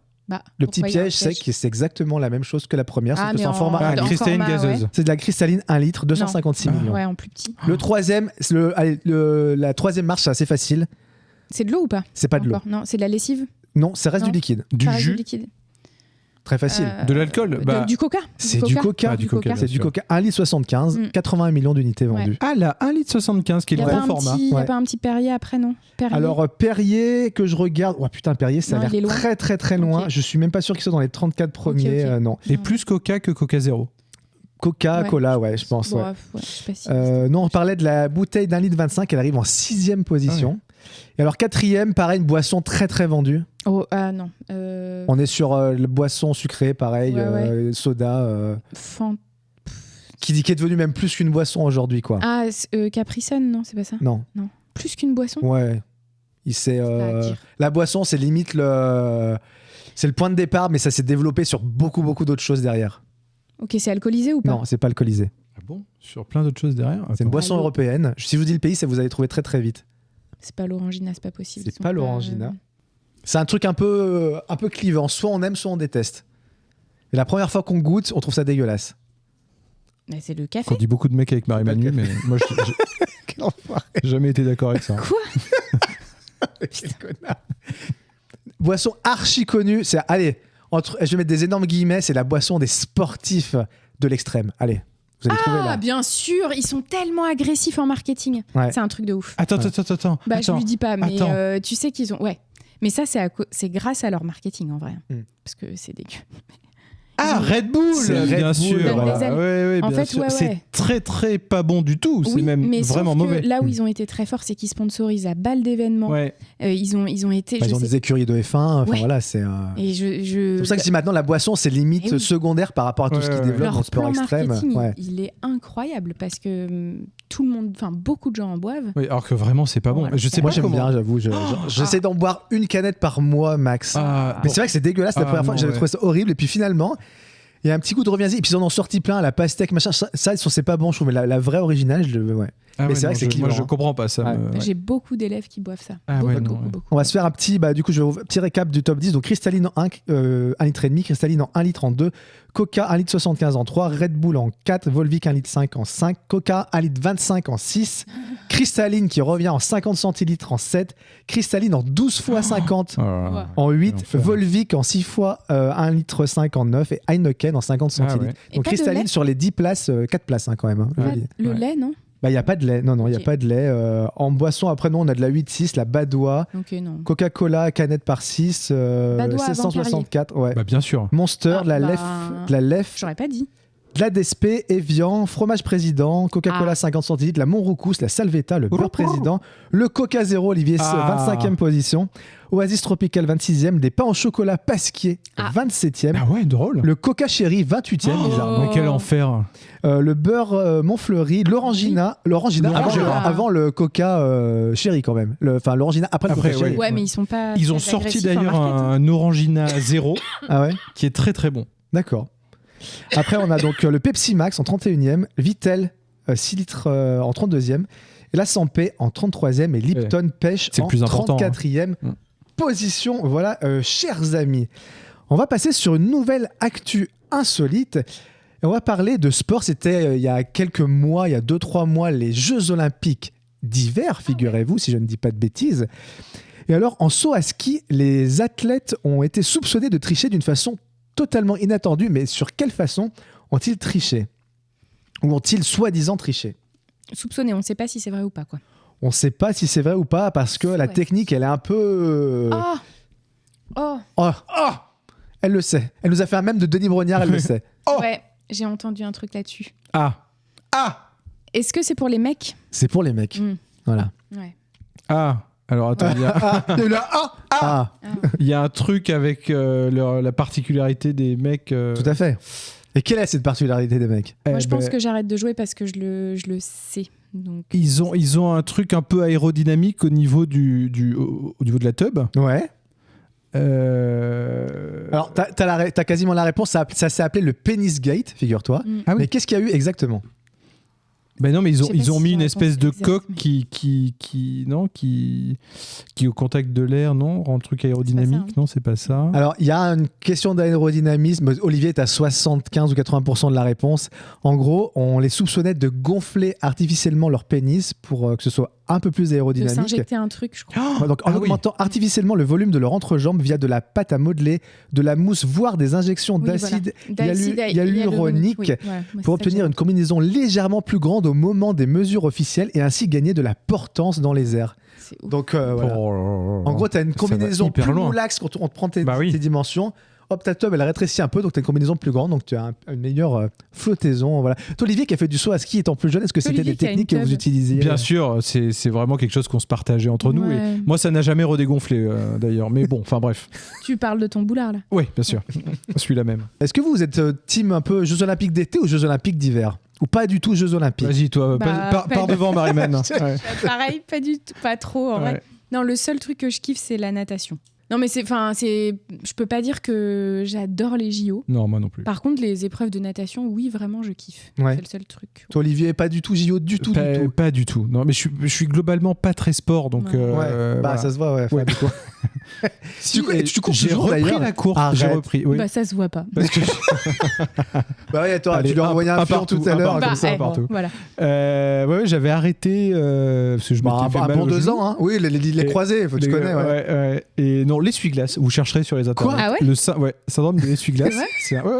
Le petit piège, c'est que c'est exactement la même chose que la première, c'est que c'est en format cristalline gazeuse. C'est de la cristalline 1 litre, 256 millions. Ouais, en plus petit. Le troisième, la troisième marche, c'est assez facile. C'est de l'eau ou pas? C'est pas de l'eau. Non, c'est de la lessive? Non, ça reste du liquide. Du jus? Très facile. De l'alcool? Du coca. C'est du coca. C'est du coca. 1 litre 75, 81 millions d'unités vendues. Ah, la 1 litre 75 qui est le grand format. Il n'y a pas un petit Perrier après, non? Alors, Perrier, que je regarde. Oh putain, Perrier, ça a l'air très très très loin. Je suis même pas sûr qu'ils soient dans les 34 premiers. Non. Et plus Coca que Coca Zéro. Coca-Cola, je pense. Non, on parlait de la bouteille d'1 litre 25, elle arrive en 6e position. Et alors 4e, pareil, une boisson très très vendue. Oh, non. On est sur le boisson sucrée, pareil, soda. Qui est devenu même plus qu'une boisson aujourd'hui, quoi. Ah, Capri Sun, non, c'est pas ça? Non. Plus qu'une boisson? Ouais. La boisson, c'est limite c'est le point de départ, mais ça s'est développé sur beaucoup d'autres choses derrière. Ok, c'est alcoolisé ou pas? Non, c'est pas alcoolisé. Ah bon? Sur plein d'autres choses derrière? C'est une boisson européenne. Si je vous dis le pays, ça vous allez trouver très très vite. C'est pas l'Orangina, c'est pas possible. C'est pas l'Orangina. C'est un truc un peu clivant. Soit on aime, soit on déteste. Et la première fois qu'on goûte, on trouve ça dégueulasse. Mais c'est le café. On dit beaucoup de mecs avec Marie-Manu, mais moi, j'ai jamais été d'accord avec ça. Quoi? Quel connard. Boisson archi connue. Allez, je vais mettre des énormes guillemets, c'est la boisson des sportifs de l'extrême. Allez, vous allez trouver là. Ah, bien sûr, ils sont tellement agressifs en marketing. Ouais. C'est un truc de ouf. Attends. Bah, je lui dis pas, mais tu sais qu'ils ont... Ouais. Mais ça, c'est grâce à leur marketing, en vrai. Parce que c'est dégueu. Red Bull, bien sûr. Ouais, en fait, c'est très très pas bon du tout. C'est même vraiment mauvais. Là où ils ont été très forts, c'est qu'ils sponsorisent à balle d'événements. Ils ont été. Ils ont des écuries de F1. Enfin voilà, c'est. Et c'est pour ça que si maintenant la boisson c'est limite secondaire par rapport à tout ce qu'ils développent dans le sport extrême. Il est incroyable parce que tout le monde, enfin beaucoup de gens en boivent. Oui, alors que vraiment c'est pas bon. Je sais Moi pas j'aime bien, j'avoue. J'essaie d'en boire une canette par mois max. Mais c'est vrai que c'est dégueulasse. La première fois, j'avais trouvé ça horrible. Et puis finalement. Il y a un petit goût de reviens-y. Et puis ils en ont sorti plein, la pastèque, machin. Ça, c'est pas bon, je trouve. Mais la vraie originale, mais c'est vrai que c'est clivant. Moi, je comprends pas ça. J'ai beaucoup d'élèves qui boivent ça. Beaucoup. On va se faire un petit, du coup, petit récap du top 10. Donc, Cristalline en 1,5 litre, Cristalline en 1 litre en 2, Coca 1,75 litre en 3, Red Bull en 4, Volvic 1,5 litre en 5, Coca 1,25 litre en 6, Cristalline qui revient en 50 centilitres en 7, Cristalline en 12 fois 50 en 8, Volvic en 6 fois 1,5 litre en 9 et Heineken en 50 centilitres. Donc, Cristalline sur les 10 places, 4 places quand même. Le lait, non ? Il n'y a pas de lait. Non, il n'y a pas de lait. En boisson, après, nous, on a de la 8,6, la Badois, Coca-Cola, canette par 6, 1664. Ouais. Bien sûr. Monster, de la Lef. J'aurais pas dit. De la Despé, Evian, fromage président, Coca-Cola 50 centilitres, la Montroucous, la Salvetta, le beurre président, le Coca Zéro, Olivier, 25e position. Oasis Tropical 26e, des pains au chocolat Pasquier 27e. Ah ouais, drôle. Le Coca Chéri 28e, bizarrement. Mais quel enfer. Le beurre Montfleury, l'Orangina avant le Coca Chéri quand même. L'Orangina après le Coca Chéri. Ouais, mais ils sont pas. Ils ont sorti d'ailleurs un Orangina Zéro qui est très très bon. D'accord. Après, on a donc le Pepsi Max en 31e, Vittel 6 litres en 32e, et la Sampé en 33e et Lipton Pêche en 34e position. Voilà, chers amis. On va passer sur une nouvelle actu insolite. Et on va parler de sport. C'était il y a quelques mois, il y a 2-3 mois, les Jeux Olympiques d'hiver, figurez-vous, si je ne dis pas de bêtises. Et alors, en saut à ski, les athlètes ont été soupçonnés de tricher d'une façon totalement inattendue. Mais sur quelle façon ont-ils triché ? Ou ont-ils soi-disant triché ? Soupçonnés, on ne sait pas si c'est vrai ou pas, quoi. On ne sait pas si c'est vrai ou pas parce que la technique, elle est un peu... Elle le sait. Elle nous a fait un mème de Denis Brognard, elle le sait. Ouais, j'ai entendu un truc là-dessus. Est-ce que c'est pour les mecs ? C'est pour les mecs. Voilà. Ouais. Alors attends, il y a un truc avec la particularité des mecs. Tout à fait. Et quelle est cette particularité des mecs ? Moi, je pense que j'arrête de jouer parce que je le sais. Donc... Ils ont un truc un peu aérodynamique au niveau au niveau de la tub. Ouais. Alors, t'as quasiment la réponse. Ça s'est appelé le Penis Gate, figure-toi. Mais qu'est-ce qu'il y a eu exactement ? Ben non, mais ils ont mis une espèce de coque qui au contact de l'air, non, rend le truc aérodynamique, non, c'est pas ça. Alors, il y a une question d'aérodynamisme. Olivier est à 75 ou 80% de la réponse. En gros, on les soupçonnait de gonfler artificiellement leur pénis pour que ce soit un peu plus aérodynamique. De s'injecter un truc, je crois. Donc, en augmentant artificiellement le volume de leur entrejambe via de la pâte à modeler, de la mousse, voire des injections d'acide hyaluronique pour obtenir une combinaison légèrement plus grande au moment des mesures officielles et ainsi gagner de la portance dans les airs. Donc, voilà. En gros, tu as une combinaison plus relaxe quand on te prend tes dimensions. Hop, ta tub, elle rétrécit un peu, donc tu as une combinaison plus grande, donc tu as une meilleure flottaison. Voilà. Toi, Olivier, qui a fait du saut à ski étant plus jeune, est-ce que c'était des techniques que vous utilisiez ? Bien sûr, c'est vraiment quelque chose qu'on se partageait entre nous. Et moi, ça n'a jamais redégonflé, d'ailleurs. Mais bon, enfin bref. Tu parles de ton boulard, là ? Oui, bien sûr. Celui-là même. Est-ce que vous êtes team un peu Jeux Olympiques d'été ou Jeux Olympiques d'hiver ? Ou pas du tout Jeux Olympiques ? Vas-y, toi, pars devant, Marie-Mène. Pareil, pas du tout, pas trop, en vrai. Non, le seul truc que je kiffe, c'est la natation. Non, mais je peux pas dire que j'adore les JO. Non, moi non plus. Par contre, les épreuves de natation, oui, vraiment, je kiffe. Ouais. C'est le seul truc. Toi, Olivier, pas du tout JO du tout. Pas du tout. Non, mais je suis globalement pas très sport, donc. Voilà. Ça se voit, ouais. Du coup. Tu cours j'ai toujours, repris d'ailleurs. la course. J'ai repris. Oui. Bah, ça se voit pas. Parce que toi, tu lui as envoyé un fion tout à l'heure. Comme ça, partout. Voilà. J'avais arrêté parce que je m'étais fait mal bon 2 ans, hein. Oui, les croisés, tu connais. Ouais. Et non, non, l'essuie-glace. Vous chercherez sur les internets. Quoi ? Ah ouais ? Le syndrome de l'essuie-glace.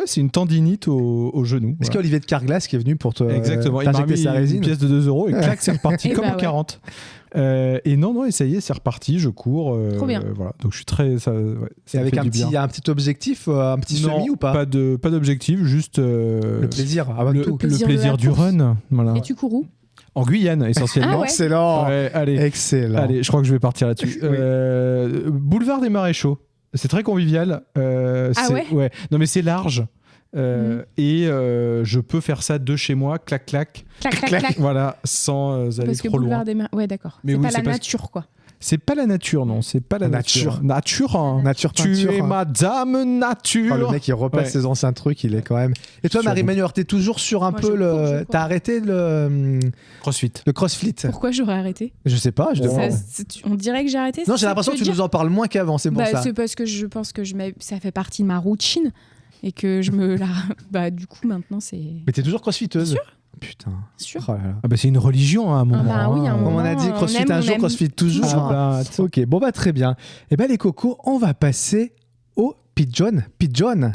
C'est une tendinite au genou. Est-ce qu'Olivier de Carglass qui est venu pour te Exactement. Il m'a mis une pièce de 2 € et clac, c'est reparti comme en 40. Et non, et ça y est, c'est reparti, je cours. Trop bien. Voilà. Donc je suis très. Ça avec un petit objectif, un petit semi ou pas ? Pas d'objectif, juste. Le plaisir, avant le tout. Le plaisir du run. Voilà. Et tu cours où ? En Guyane, essentiellement. Excellent. Excellent. Allez, je crois que je vais partir là-dessus. Boulevard des Maréchaux. C'est très convivial. ouais. Non, mais c'est large. Et je peux faire ça de chez moi, clac, clac. Voilà, sans aller trop loin. Parce que Boulevard des Maréchaux. Ouais, d'accord. C'est pas la nature, quoi. C'est pas la nature, non. C'est pas la nature. Nature, hein. Nature tu peinture, es madame nature. Le mec, il repasse ses anciens trucs, il est quand même. Et toi, Marie-Manuelle, t'es toujours sur un peu le. T'as arrêté le. Crossfit. Le crossfit. Pourquoi j'aurais arrêté ? Je sais pas, je demande. On dirait que j'ai arrêté. Non, j'ai l'impression que tu nous en parles moins qu'avant, c'est pour ça. C'est parce que je pense que ça fait partie de ma routine et que je me la. Du coup, maintenant, c'est. Mais t'es toujours crossfiteuse ? Sûr ? Putain. Sûr. Oh là là. Ah bah c'est une religion à un moment. Oui, à un moment. On a dit crossfit un jour, crossfit toujours. Ok, bon bah très bien. Et ben les cocos, on va passer au pigeon. Pigeon.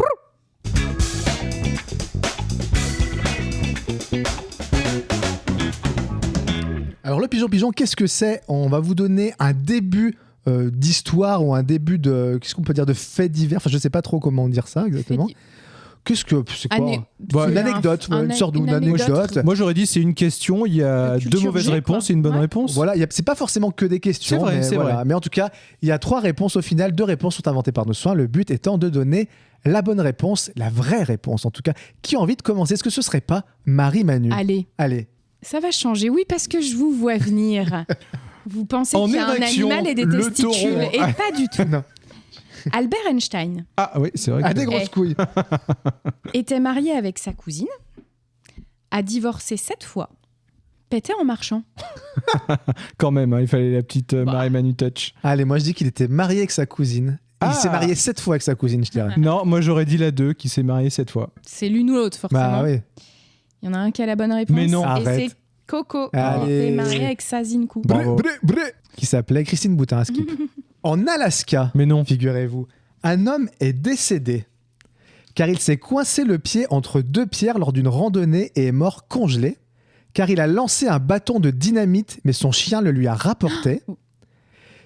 Alors le pigeon, qu'est-ce que c'est ? On va vous donner un début d'histoire ou un début de, qu'est-ce qu'on peut dire, de fait divers. Enfin, je sais pas trop comment dire ça exactement. Qu'est-ce que c'est quoi une anecdote, une sorte d'anecdote. Moi j'aurais dit c'est une question, il y a 2 mauvaises réponses et une bonne réponse. Voilà, c'est pas forcément que des questions. C'est vrai. Mais en tout cas, il y a 3 réponses au final. 2 réponses sont inventées par nos soins. Le but étant de donner la bonne réponse, la vraie réponse en tout cas. Qui a envie de commencer ? Est-ce que ce serait pas Marie-Manu ? Allez. Ça va changer, oui, parce que je vous vois venir. Vous pensez qu'il y a un animal et des testicules, et pas du tout. Non. Albert Einstein. Ah oui, c'est vrai. A des grosses couilles. Était marié avec sa cousine, a divorcé 7 fois, pétait en marchant. Quand même, il fallait la petite Marie-Manu touch. Allez, moi je dis qu'il était marié avec sa cousine. Il s'est marié 7 fois avec sa cousine, je dirais. Non, moi j'aurais dit la 2, qui s'est marié 7 fois. C'est l'une ou l'autre, forcément. Bah oui. Il y en a un qui a la bonne réponse. Mais non, et c'est Coco. Il était marié avec sa Zinkou. Qui s'appelait Christine Boutin. En Alaska, mais non, figurez-vous, un homme est décédé car il s'est coincé le pied entre 2 pierres lors d'une randonnée et est mort congelé, car il a lancé un bâton de dynamite mais son chien le lui a rapporté,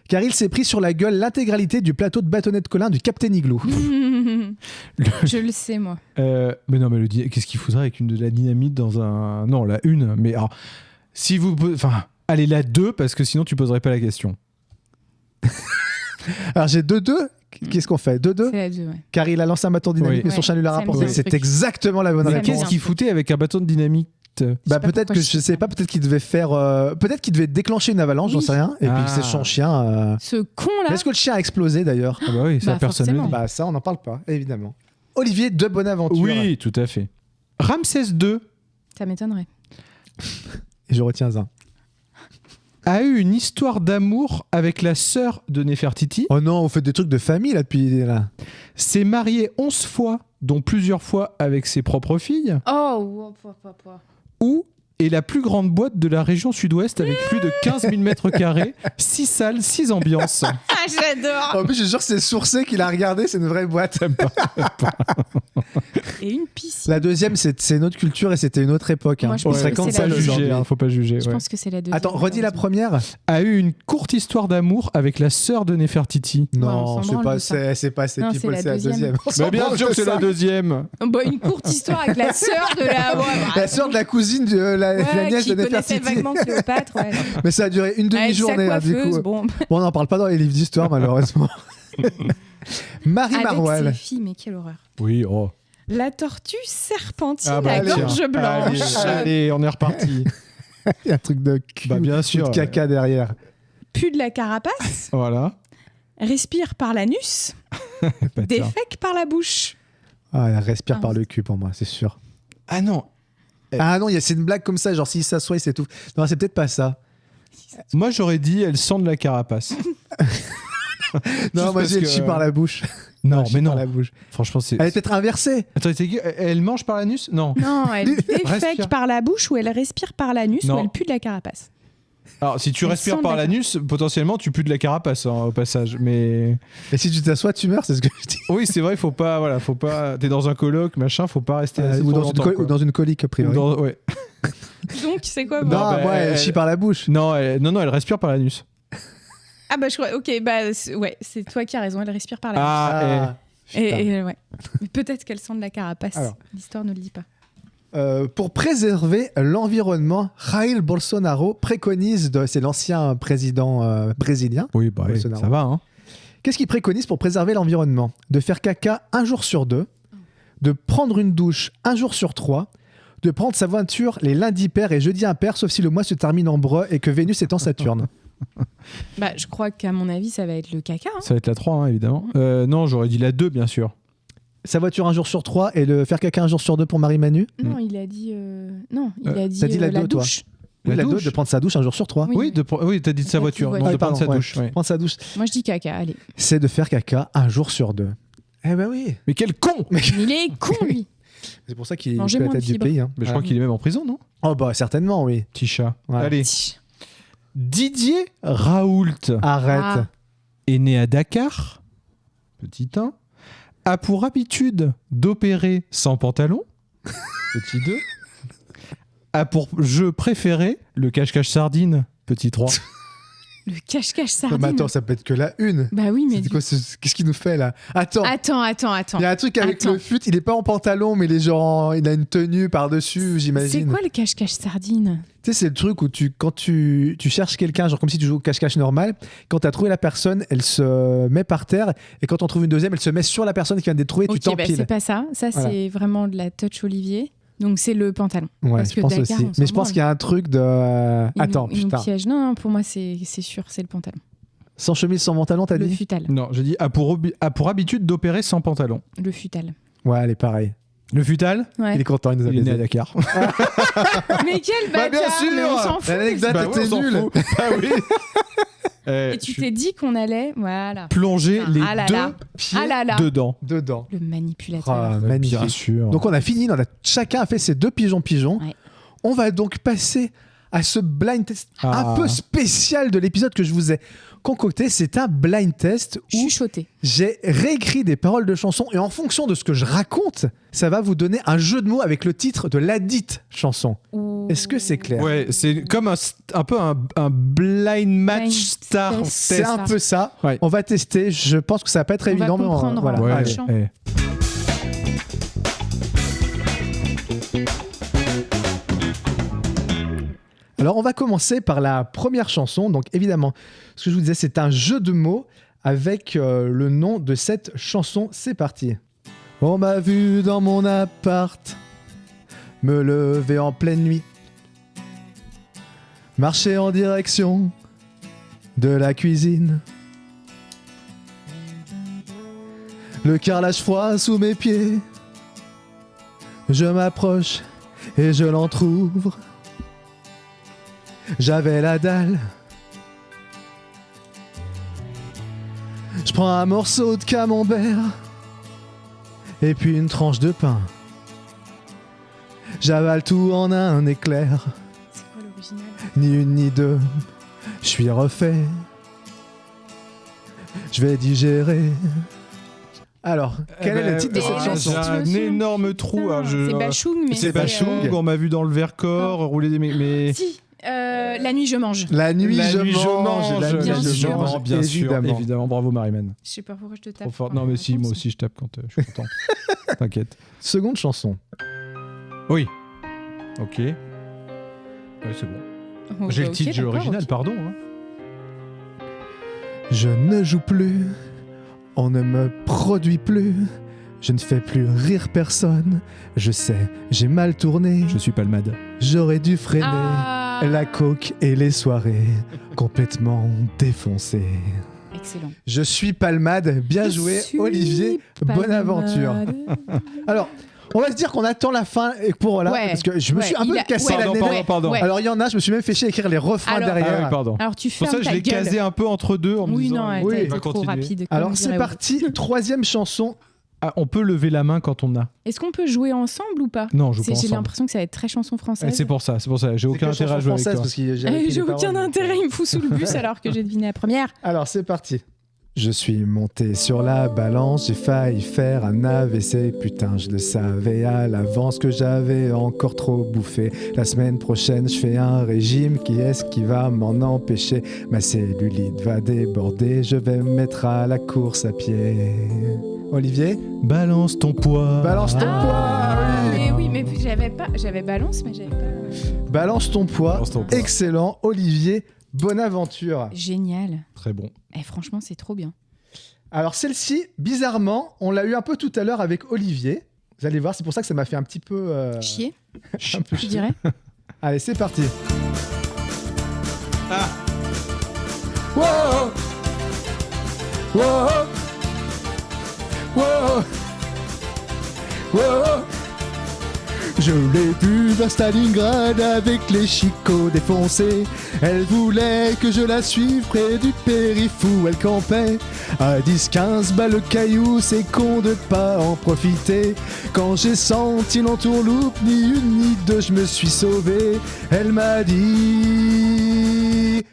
car il s'est pris sur la gueule l'intégralité du plateau de bâtonnet de Colin du Captain Igloo. Je le sais, moi. Mais non, mais qu'est-ce qu'il faudrait avec de la dynamite dans un... Non, la 1, mais alors, si vous... Enfin, allez, la 2, parce que sinon tu poserais pas la question. Alors j'ai 2-2. Qu'est-ce qu'on fait ? 2-2 ? C'est la 2, ouais. Car il a lancé un bâton de dynamite mais son chien lui l'a rapporté. C'est exactement la bonne réponse. Qu'est-ce qu'il foutait avec un bâton de dynamite ? Peut-être que je sais pas, peut-être qu'il devait faire peut-être qu'il devait déclencher une avalanche, j'en sais rien, et puis c'est son chien ce con là. Est-ce que le chien a explosé d'ailleurs ? Ah bah oui, ça personne. Ça on n'en parle pas évidemment. Olivier de Bonaventure. Oui, tout à fait. Ramsès II. Ça m'étonnerait. Et je retiens un. A eu une histoire d'amour avec la sœur de Néfertiti. Oh non, vous faites des trucs de famille là depuis là. S'est marié 11 fois, dont plusieurs fois avec ses propres filles. Oh, Ou est la plus grande boîte de la région sud-ouest avec plus de 15 000 mètres carrés, 6 salles, 6 ambiances. Ah, j'adore. En plus, je suis sûr que c'est sourcé qu'il a regardé, c'est une vraie boîte. Et une piscine. La deuxième, c'est une autre culture et c'était une autre époque. Moi, je pense que c'est la deuxième. Faut pas juger. Je pense que c'est la deuxième. Attends, redis la première. A eu une courte histoire d'amour avec la sœur de Néfertiti. Non, c'est pas c'est people, c'est la deuxième. Mais bien sûr que c'est la deuxième. Une courte histoire avec la sœur de la... la sœur de la cousine de la nièce de Néfertiti. Vaguement Cléopâtre, ouais. Mais ça a duré une demi-journée. Avec sa coiffeuse, bon, on n'en parle pas dans les livres d'histoire, malheureusement. Marie Marouel. Avec ses filles, mais quelle horreur. Oui, La tortue serpentine à gorge blanche. Allez, on est reparti. Il y a un truc de cul, bien sûr, de caca derrière. Pue de la carapace. Voilà. Respire par l'anus. Défèque par la bouche. Ah, elle respire par le cul pour moi, c'est sûr. Ah non. Ah non, c'est une blague comme ça, genre s'il s'assoit, il s'étouffe. Non, c'est peut-être pas ça. Moi, j'aurais dit elle sent de la carapace. Non, moi j'ai le chie par la bouche. Non, mais non. Par la bouche. Franchement, c'est. Elle est peut-être inversée. Attends, elle mange par l'anus ? Non. Non, elle défèque par la bouche ou elle respire par l'anus ou elle pue de la carapace. Alors, si tu respires par l'anus, potentiellement, tu pues de la carapace au passage. Mais et si tu t'assois, tu meurs, c'est ce que je dis. Oui, c'est vrai, faut pas. T'es dans un colloque, machin, faut pas rester assis ou dans une colique, a priori. Ouais. Donc, c'est quoi Non, elle chie par la bouche. Non, elle respire par l'anus. Ah bah je crois. Ok, bah c'est toi qui as raison. Elle respire par la bouche. Et ouais. Mais peut-être qu'elle sent de la carapace. Alors. L'histoire ne le dit pas. Pour préserver l'environnement, Jair Bolsonaro préconise, c'est l'ancien président brésilien. Oui, ça va. Hein. Qu'est-ce qu'il préconise pour préserver l'environnement ? De faire caca 1 jour sur 2, de prendre une douche 1 jour sur 3, de prendre sa voiture les lundis pairs et jeudis impairs, sauf si le mois se termine en breu et que Vénus est en Saturne. Bah, je crois qu'à mon avis, ça va être le caca. Hein. Ça va être la 3, hein, évidemment. Non, j'aurais dit la 2, bien sûr. Sa voiture 1 jour sur 3 et le faire caca 1 jour sur 2 pour Marie-Manu. Non, il a dit t'as dit la douche. Oui, la douche, de prendre sa douche 1 jour sur 3. Oui, t'as dit de sa voiture. Non, de prendre sa douche. Prendre sa douche. Moi, je dis caca, allez. C'est de faire caca 1 jour sur 2. Eh ben oui. Mais quel con. Il est con, lui. C'est pour ça qu'il est à la tête du pays. Hein. Mais je crois qu'il est même en prison, non ? Oh bah certainement, oui. Petit chat. Ouais. Allez. Didier Raoult. Arrête. Est né à Dakar. Petit 1. A pour habitude d'opérer sans pantalon. Petit 2. A pour jeu préféré le cache-cache sardine. Petit 3. Le cache-cache sardine. Mais attends, ça peut être que la une. Bah oui, mais. Qu'est-ce qu'il nous fait là ? Attends. Il y a un truc avec le fut, il est pas en pantalon, mais il a une tenue par-dessus, j'imagine. C'est quoi le cache-cache sardine ? Tu sais, c'est le truc où quand tu cherches quelqu'un, genre comme si tu joues au cache-cache normal, quand tu as trouvé la personne, elle se met par terre, et quand on trouve une deuxième, elle se met sur la personne qui vient d'être trouvée, tu t'empiles. C'est pas ça. Ça, voilà. C'est vraiment de la touch Olivier. Donc c'est le pantalon. Ouais, parce je pense Dakar, aussi. Mais je pense qu'il y a un truc de... Attends, putain. Piège. Non, pour moi, c'est sûr, c'est le pantalon. Sans chemise, sans pantalon, t'as dit ? Le futal. Non, j'ai dit a pour habitude d'opérer sans pantalon. Le futal. Ouais, elle est pareille. Le futal ? Ouais. Il est content, il nous a né à Dakar. Mais quel bâtard, bien sûr. Mais on s'en fout. L'anecdote était nulle. Ah oui. Et tu t'es dit qu'on allait plonger les deux pieds dedans. Le manipulateur. Ah, magnifique. Bien sûr. Donc on a fini, chacun a fait ses 2 pigeons. Ouais. On va donc passer à ce blind test un peu spécial de l'épisode que je vous ai concocté. C'est un blind test où chuchoté. J'ai réécrit des paroles de chansons et en fonction de ce que je raconte, ça va vous donner un jeu de mots avec le titre de ladite chanson. Est-ce que c'est clair ? Ouais, c'est comme un peu un blind match star test. C'est un peu ça. Ouais. On va tester. Je pense que ça va pas être évident. On va comprendre. Voilà. Ouais, allez. Alors, on va commencer par la première chanson. Donc, évidemment, ce que je vous disais, c'est un jeu de mots avec le nom de cette chanson. C'est parti. On m'a vu dans mon appart, me lever en pleine nuit, marcher en direction de la cuisine. Le carrelage froid sous mes pieds, je m'approche et je l'entrouvre. J'avais la dalle. Je prends un morceau de camembert et puis une tranche de pain. J'avale tout en un éclair. C'est quoi l'original ? Ni une ni deux, je suis refait. Je vais digérer. Alors, quel est le titre de cette chanson ? J'ai un énorme trou. C'est Bachung, mais c'est Bachung. On m'a vu dans le Vercors rouler des... Mais... Si. La nuit je mange. La nuit je mange. Bien sûr, évidemment. Bravo Marie-Man. Je sais pas pourquoi je te tape. Non mais si, moi aussi je tape quand je suis content. T'inquiète. Seconde chanson. Oui. Ok. Ouais, c'est bon. J'ai le titre original, pardon. Hein. Je ne joue plus, on ne me produit plus, je ne fais plus rire personne, je sais, j'ai mal tourné. Je suis palmade. J'aurais dû freiner la coke et les soirées complètement défoncées. Excellent. Je suis palmade, bien joué Olivier, bonne aventure. Alors, on va se dire qu'on attend la fin pour parce que je me suis un peu cassé la nez. Pardon. Ouais. Alors il y en a, je me suis même fait chier à écrire les refrains derrière. Oui, pardon. Alors tu fermes ta gueule. Pour ça je l'ai casé un peu entre deux en me disant non, t'es trop rapide. Alors c'est parti, troisième chanson. On peut lever la main quand on a. Est-ce qu'on peut jouer ensemble ou pas? Non, on joue pas ensemble. J'ai l'impression que ça va être très chanson française. C'est pour ça. J'ai aucun intérêt à jouer avec toi. Parce que j'ai aucun intérêt, il me fout sous le bus alors que j'ai deviné la première. Alors c'est parti. Je suis monté sur la balance, j'ai failli faire un AVC. Putain, je le savais à l'avance que j'avais encore trop bouffé. La semaine prochaine, je fais un régime. Qui est-ce qui va m'en empêcher? Ma cellulite va déborder, je vais me mettre à la course à pied. Olivier? Balance ton poids. Balance ton poids, oui. Mais j'avais balance, mais j'avais pas... Balance ton poids, excellent. Olivier, bonne aventure. Génial. Très bon. Franchement, c'est trop bien. Alors celle-ci, bizarrement, on l'a eu un peu tout à l'heure avec Olivier. Vous allez voir, c'est pour ça que ça m'a fait un petit peu... Chier. Un peu je dirais. Allez, c'est parti. Ah. Wow. Wow. Wow. Wow. Je l'ai vue vers Stalingrad avec les chicots défoncés. Elle voulait que je la suive près du périph' où elle campait. À 10-15 balles le caillou, c'est con de pas en profiter. Quand j'ai senti l'entourloupe, ni une ni deux, je me suis sauvé. Elle m'a dit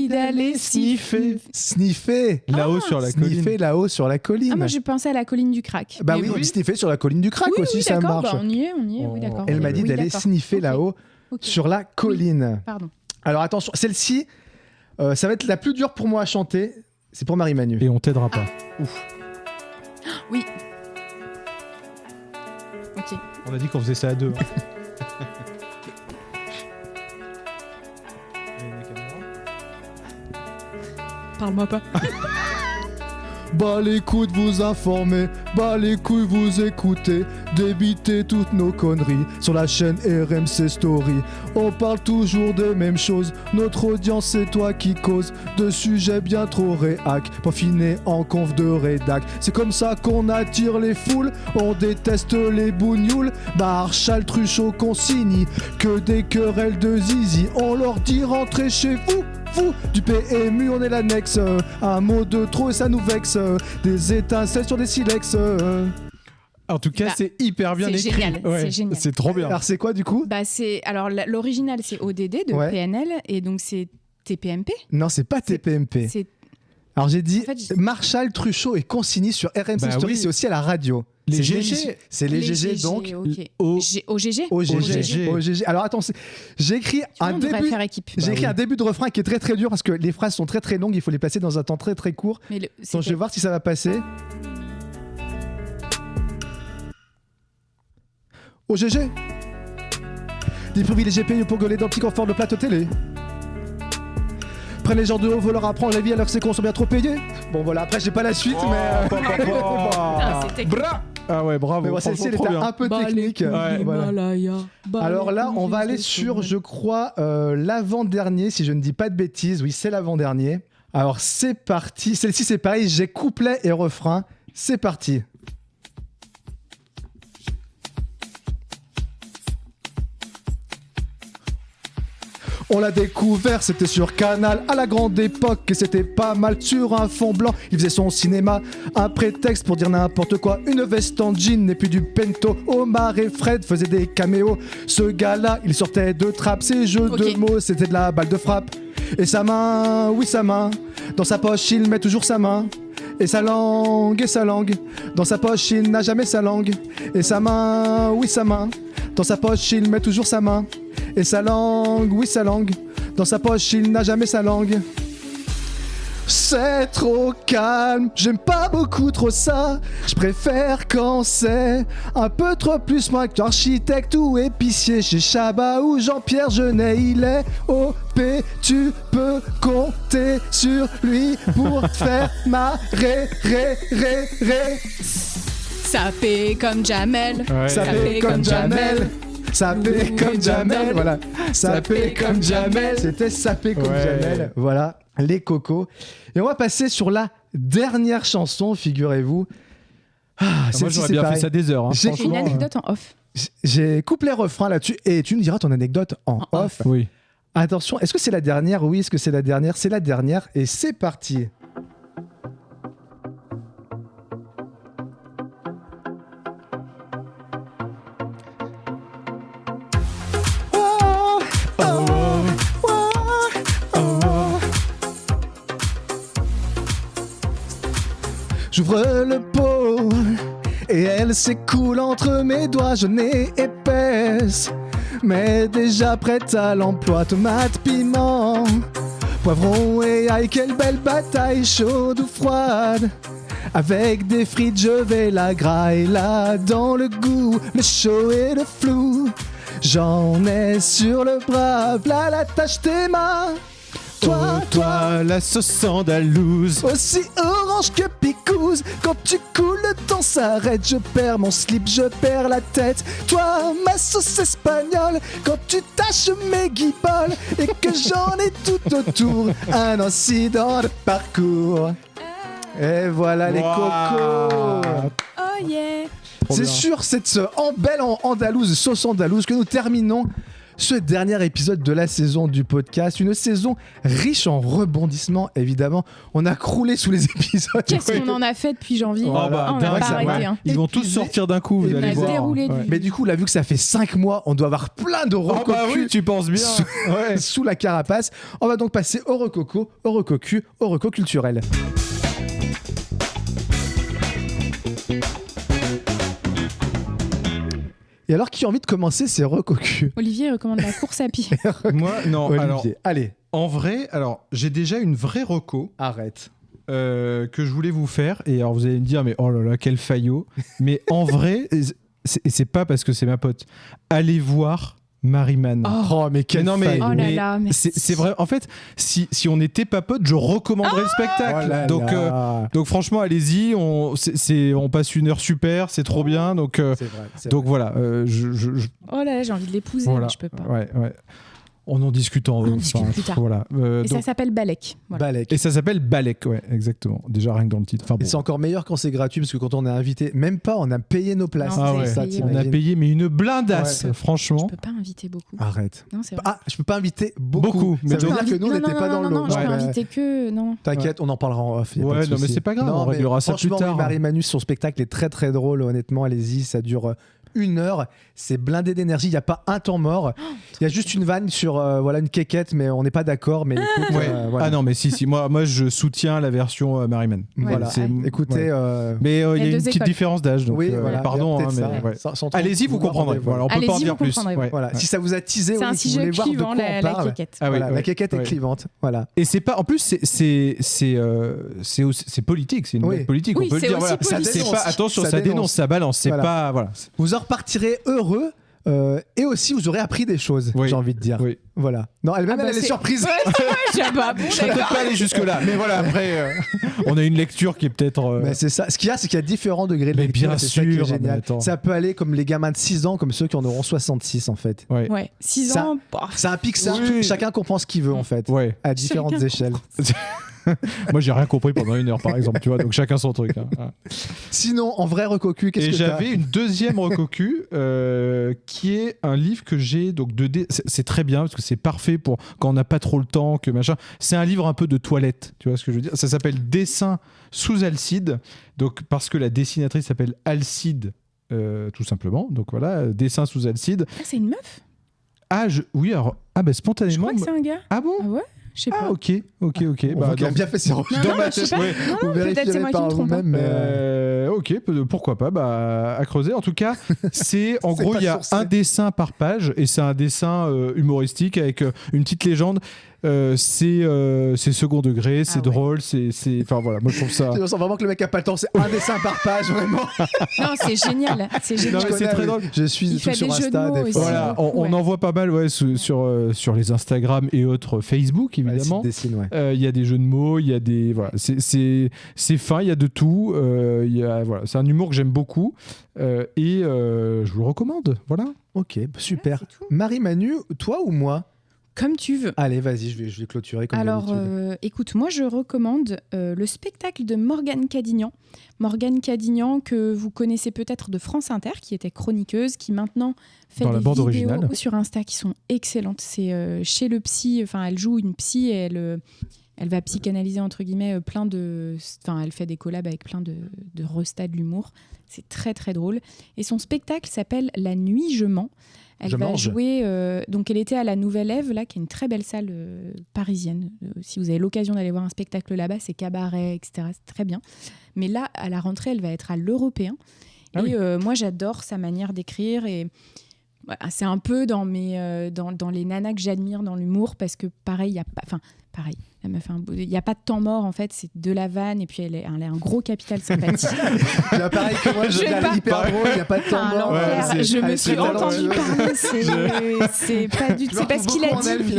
d'aller sniffer. Sniffer là-haut sur la colline. Sniffer là-haut sur la colline. Ah, moi je pensais à la colline du crack. Bah oui, on dit sniffer sur la colline du crack aussi, oui, ça marche. Bah, on y est, oui, d'accord. Elle m'a dit d'aller sniffer là-haut sur la colline. Oui, pardon. Alors attention, celle-ci, ça va être la plus dure pour moi à chanter. C'est pour Marie-Manu. Et on t'aidera pas. Ouf. Oui. Ok. On a dit qu'on faisait ça à deux. Parle-moi pas. Bas les couilles de vous informer, bas les couilles vous écouter, débiter toutes nos conneries sur la chaîne RMC Story. On parle toujours des mêmes choses, notre audience c'est toi qui cause de sujets bien trop réac, peaufinés en conf de rédac. C'est comme ça qu'on attire les foules, on déteste les bougnoules. Marshall Truchot consigne que des querelles de zizi, on leur dit rentrez chez vous. Du PMU on est l'annexe, un mot de trop et ça nous vexe, des étincelles sur des silex. En tout cas, c'est hyper bien écrit. Génial, c'est génial. C'est trop bien. Alors c'est quoi du coup? Alors l'original c'est ODD de PNL et donc c'est TPMP. Non, c'est pas TPMP. Alors j'ai dit Marshall Truchot et consigné sur RMC Story, c'est aussi à la radio. Les GG. C'est les GG donc. OGG. OGG. Alors attends, j'ai écrit un début de refrain qui est très très dur parce que les phrases sont très très longues, il faut les placer dans un temps très très court. Donc je vais voir si ça va passer. OGG. Des privilégiés payés pour gueuler dans le petit confort de plateau télé. Prennent les gens de haut, veulent leur apprendre la vie alors que ces cons sont bien trop payés. Bon voilà, après j'ai pas la suite, mais... Ah ouais, bravo. Mais bon, celle-ci elle était un peu technique. Voilà. Alors là, on va aller sur, je crois, l'avant-dernier, si je ne dis pas de bêtises. Oui, c'est l'avant-dernier. Alors c'est parti. Celle-ci c'est pareil, j'ai couplet et refrain. C'est parti. On l'a découvert, c'était sur Canal à la grande époque et c'était pas mal sur un fond blanc. Il faisait son cinéma, un prétexte pour dire n'importe quoi. Une veste en jean et puis du pento. Omar et Fred faisaient des caméos. Ce gars-là, il sortait de trappe. Ses jeux de mots, c'était de la balle de frappe. Et sa main, oui sa main, dans sa poche il met toujours sa main. Et sa langue, dans sa poche il n'a jamais sa langue. Et sa main, oui sa main, dans sa poche il met toujours sa main. Et sa langue, oui sa langue, dans sa poche il n'a jamais sa langue. C'est trop calme, j'aime pas beaucoup trop ça. Je préfère quand c'est un peu trop plus moi qu'architecte ou épicier. Chez Chabat ou Jean-Pierre Jeunet, il est OP. Tu peux compter sur lui pour te faire marrer, Sapé comme Jamel. Ouais. Sapé comme Jamel. Sapé comme Jamel, voilà. Sapé comme Jamel. C'était sapé comme Jamel. Voilà, les cocos. Et on va passer sur la dernière chanson, figurez-vous. Moi, j'aurais bien fait ça des heures. Hein, j'ai une anecdote en off. J'ai coupé les refrains là-dessus et tu nous diras ton anecdote en off. Oui. Attention, est-ce que c'est la dernière? Oui, est-ce que c'est la dernière? C'est la dernière et c'est parti. J'ouvre le pot et elle s'écoule entre mes doigts, je n'ai épaisse, mais déjà prête à l'emploi. Tomate, piment, poivron et ail, quelle belle bataille, chaude ou froide. Avec des frites, je vais la grailler là dans le goût, le chaud et le flou. J'en ai sur le bras, v'là la tâche tes mains. Toi, la sauce andalouse. Aussi orange que picouse. Quand tu coules, le temps s'arrête. Je perds mon slip, je perds la tête. Toi, ma sauce espagnole. Quand tu tâches mes guiboles et que j'en ai tout autour, un incident de parcours. Et voilà les cocos. Oh yeah. C'est sur cette belle andalouse, sauce andalouse que nous terminons ce dernier épisode de la saison du podcast. Une saison riche en rebondissements, évidemment. On a croulé sous les épisodes. Qu'est-ce qu'on en a fait depuis janvier? On n'a pas arrêté. Hein. Ils vont tous sortir d'un coup, vous allez voir. Mais du coup, là, vu que ça fait 5 mois, on doit avoir plein de recocus. Oui, tu penses bien. Sous la carapace. On va donc passer au recoco, au recocu, au reco culturel. Et alors, qui a envie de commencer ces recocus? Olivier recommande la course à pied. Moi, non. Olivier. Alors, allez. En vrai, j'ai déjà une vraie reco. Arrête. Que je voulais vous faire. Et alors, vous allez me dire, mais oh là là, quel faillot. Mais en vrai, c'est pas parce que c'est ma pote. Allez voir Mariman. Oh, mais quel faillot. Oh là là, c'est vrai. En fait, si on n'était pas potes, je recommanderais le spectacle. Oh là là. Donc franchement, allez-y. On passe une heure super, c'est trop bien. Donc voilà. Oh là là, j'ai envie de l'épouser, voilà. mais je peux pas. Ouais. On en discute plus tard. Voilà. Et ça s'appelle Balek. Voilà. Balek. Et ça s'appelle Balek, ouais, exactement. Déjà rien que dans le titre. Enfin, bon. Et c'est encore meilleur quand c'est gratuit, parce que quand on est invité, même pas, on a payé nos places. Non, on a payé, mais une blindasse, franchement. Je peux pas inviter beaucoup. Arrête. Non, c'est vrai. Ah, je peux pas inviter beaucoup. Mais ça veut dire que nous, on n'était pas dans le lot. Non, je peux inviter que... Non. T'inquiète, on en parlera en off. Ouais, non, mais c'est pas grave, on réglera ça plus tard. Franchement, Marie Manu, son spectacle est très très drôle, honnêtement, allez-y, ça dure 1 heure, c'est blindé d'énergie, il n'y a pas un temps mort. Il y a juste une vanne sur une quéquette, mais on n'est pas d'accord. Mais écoute, voilà. Ah non, mais si, moi je soutiens la version Mariman. Voilà, écoutez. Mais il y a une petite différence d'âge, donc pardon. Allez-y, vous comprendrez. Voilà, on peut pas en dire plus. Voilà. Si ça vous a teasé, c'est un sujet clivant, la quéquette. La quéquette est clivante. Voilà. Et c'est pas. En plus, c'est politique, c'est une blague politique. On peut le dire. Attention, ça dénonce, ça balance. C'est pas. Voilà. Vous en repartirez heureux et aussi vous aurez appris des choses, j'ai envie de dire. Oui. Voilà. Non, elle-même, elle est surprise. Je serais peut-être pas allé jusque-là, mais voilà, après, on a une lecture qui est peut-être. Mais c'est ça. Ce qu'il y a, c'est qu'il y a différents degrés de lecture. Bien sûr, ça qui est génial. Ça peut aller comme les gamins de 6 ans, comme ceux qui en auront 66 en fait. Ouais. 6 ans. C'est un Pixar. Chacun comprend ce qu'il veut en fait. À différentes échelles. Moi, j'ai rien compris pendant 1 heure, par exemple, tu vois, donc chacun son truc. Hein. Sinon, en vrai recocu, qu'est-ce que j'avais une deuxième recocu qui est un livre que j'ai, donc c'est très bien parce que c'est parfait pour quand on n'a pas trop le temps, que machin. C'est un livre un peu de toilette, tu vois ce que je veux dire. Ça s'appelle Dessin sous Alcide, donc parce que la dessinatrice s'appelle Alcide, tout simplement. Donc voilà, Dessin sous Alcide. Ah, c'est une meuf? Oui, alors spontanément. Je crois que c'est un gars. Ah bon? Ah ouais? Je sais pas. Ok. On voit qu'il a bien fait ses recherches. Dans ma tête, peut-être c'est moi qui me trompe. Ok, pourquoi pas, à creuser. En tout cas, c'est en gros, il y a un dessin par page et c'est un dessin humoristique avec une petite légende. C'est second degré, c'est drôle, enfin voilà, moi je trouve ça. Je sens vraiment que le mec a pas le temps, c'est un dessin par page, vraiment. Non, c'est génial. C'est génial. Non, mais c'est très drôle. Je suis sur Insta des fois. Voilà, on en voit pas mal sur les Instagram et autres Facebook évidemment. Il y a des jeux de mots, il y a des c'est fin, il y a de tout. C'est un humour que j'aime beaucoup et je vous le recommande. Voilà. Ok, super. Marie Manu, toi ou moi? Comme tu veux. Allez, vas-y, je vais clôturer comme d'habitude. Alors, écoute, moi je recommande le spectacle de Morgane Cadignan. Morgane Cadignan, que vous connaissez peut-être de France Inter, qui était chroniqueuse, qui maintenant fait des vidéos originale sur Insta qui sont excellentes. C'est chez le psy, enfin elle joue une psy et elle va psychanalyser entre guillemets elle fait des collabs avec plein de restats de l'humour. C'est très très drôle. Et son spectacle s'appelle La Nuit je mens. Elle va jouer. Donc, elle était à la Nouvelle Ève, là, qui est une très belle salle parisienne. Si vous avez l'occasion d'aller voir un spectacle là-bas, c'est cabaret, etc. C'est très bien. Mais là, à la rentrée, elle va être à l'Européen. Moi, j'adore sa manière d'écrire. Et c'est un peu dans les nanas que j'admire dans l'humour, parce que pareil, il y a pas. Enfin, pareil. Il n'y a pas de temps mort, en fait, c'est de la vanne, et puis elle a un gros capital sympathie. Pareil que moi, je regarde hyper drôle, il n'y a pas de temps mort. Je me suis entendu parler, c'est pas du tout. C'est pas ce qu'il a dit.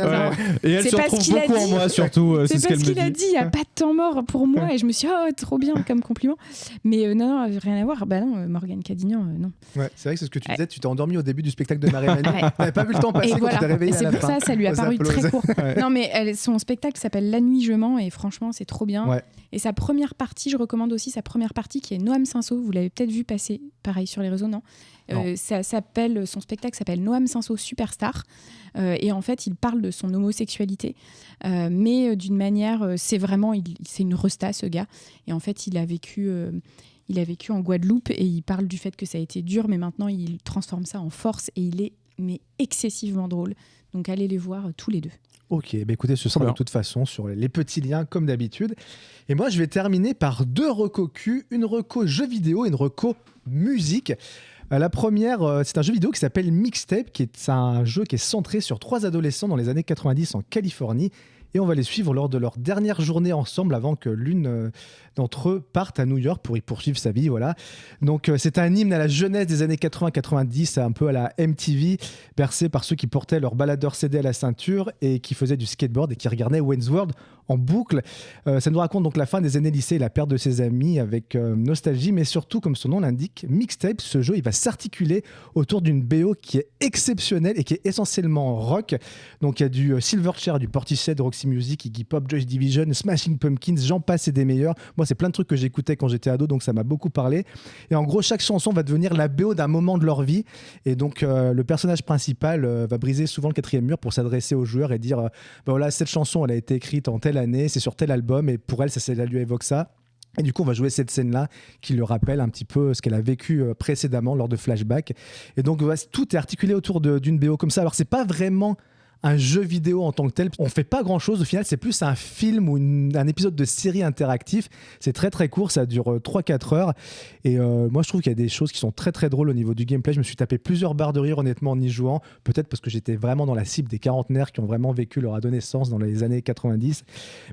Et elle se retrouve beaucoup en moi, surtout. C'est pas ce qu'il a dit, il n'y a pas de temps mort pour moi, et je me suis dit, oh, trop bien comme compliment. Mais non, rien à voir. Bah non, Morgane Cadignan, non. Ouais, c'est vrai que c'est ce que tu disais, tu t'es endormi au début du spectacle de Marie-Manu. Tu n'avais pas vu le temps passer quand tu t'es réveillé. Et c'est pour ça, ça lui a paru très court. Non, mais son spectacle s'appelle La Nuit je mens, et franchement c'est trop bien. Et sa première partie, je recommande aussi sa première partie qui est Noam Cinceau, vous l'avez peut-être vu passer pareil sur les réseaux, non. Son spectacle s'appelle Noam Cinceau Superstar, et en fait il parle de son homosexualité, mais d'une manière, c'est une resta, ce gars, et en fait il a vécu en Guadeloupe, et il parle du fait que ça a été dur, mais maintenant il transforme ça en force, et il est excessivement drôle. Donc allez les voir tous les deux. Ok, bah écoutez, ce sera de toute façon sur les petits liens comme d'habitude. Et moi, je vais terminer par 2 recos Q, une reco jeu vidéo et une reco musique. La première, c'est un jeu vidéo qui s'appelle Mixtape, qui est un jeu qui est centré sur 3 adolescents dans les années 90 en Californie. Et on va les suivre lors de leur dernière journée ensemble avant que l'une d'entre eux parte à New York pour y poursuivre sa vie. Voilà. Donc c'est un hymne à la jeunesse des années 80-90, un peu à la MTV, bercé par ceux qui portaient leur baladeur CD à la ceinture et qui faisaient du skateboard et qui regardaient Wayne's World en boucle. Ça nous raconte donc la fin des années lycée et la perte de ses amis avec nostalgie, mais surtout, comme son nom l'indique, Mixtape, ce jeu, il va s'articuler autour d'une BO qui est exceptionnelle et qui est essentiellement rock. Donc il y a du Silverchair, du Portishead, Roxy Music, Iggy Pop, Joy Division, Smashing Pumpkins, j'en passe et des meilleurs. Moi, c'est plein de trucs que j'écoutais quand j'étais ado, donc ça m'a beaucoup parlé. Et en gros, chaque chanson va devenir la BO d'un moment de leur vie. Et donc, le personnage principal va briser souvent le 4e mur pour s'adresser aux joueurs et dire voilà, cette chanson, elle a été écrite en telle année, c'est sur tel album, et pour elle, ça lui évoque ça. Et du coup, on va jouer cette scène-là qui lui rappelle un petit peu ce qu'elle a vécu précédemment lors de flashbacks. Et donc, tout est articulé autour d'une BO comme ça. Alors, c'est pas vraiment un jeu vidéo en tant que tel. On fait pas grand chose au final, c'est plus un film ou un épisode de série interactif. C'est très très court, ça dure 3-4 heures. Et moi je trouve qu'il y a des choses qui sont très très drôles au niveau du gameplay. Je me suis tapé plusieurs barres de rire honnêtement en y jouant. Peut-être parce que j'étais vraiment dans la cible des quarantenaires qui ont vraiment vécu leur adolescence dans les années 90.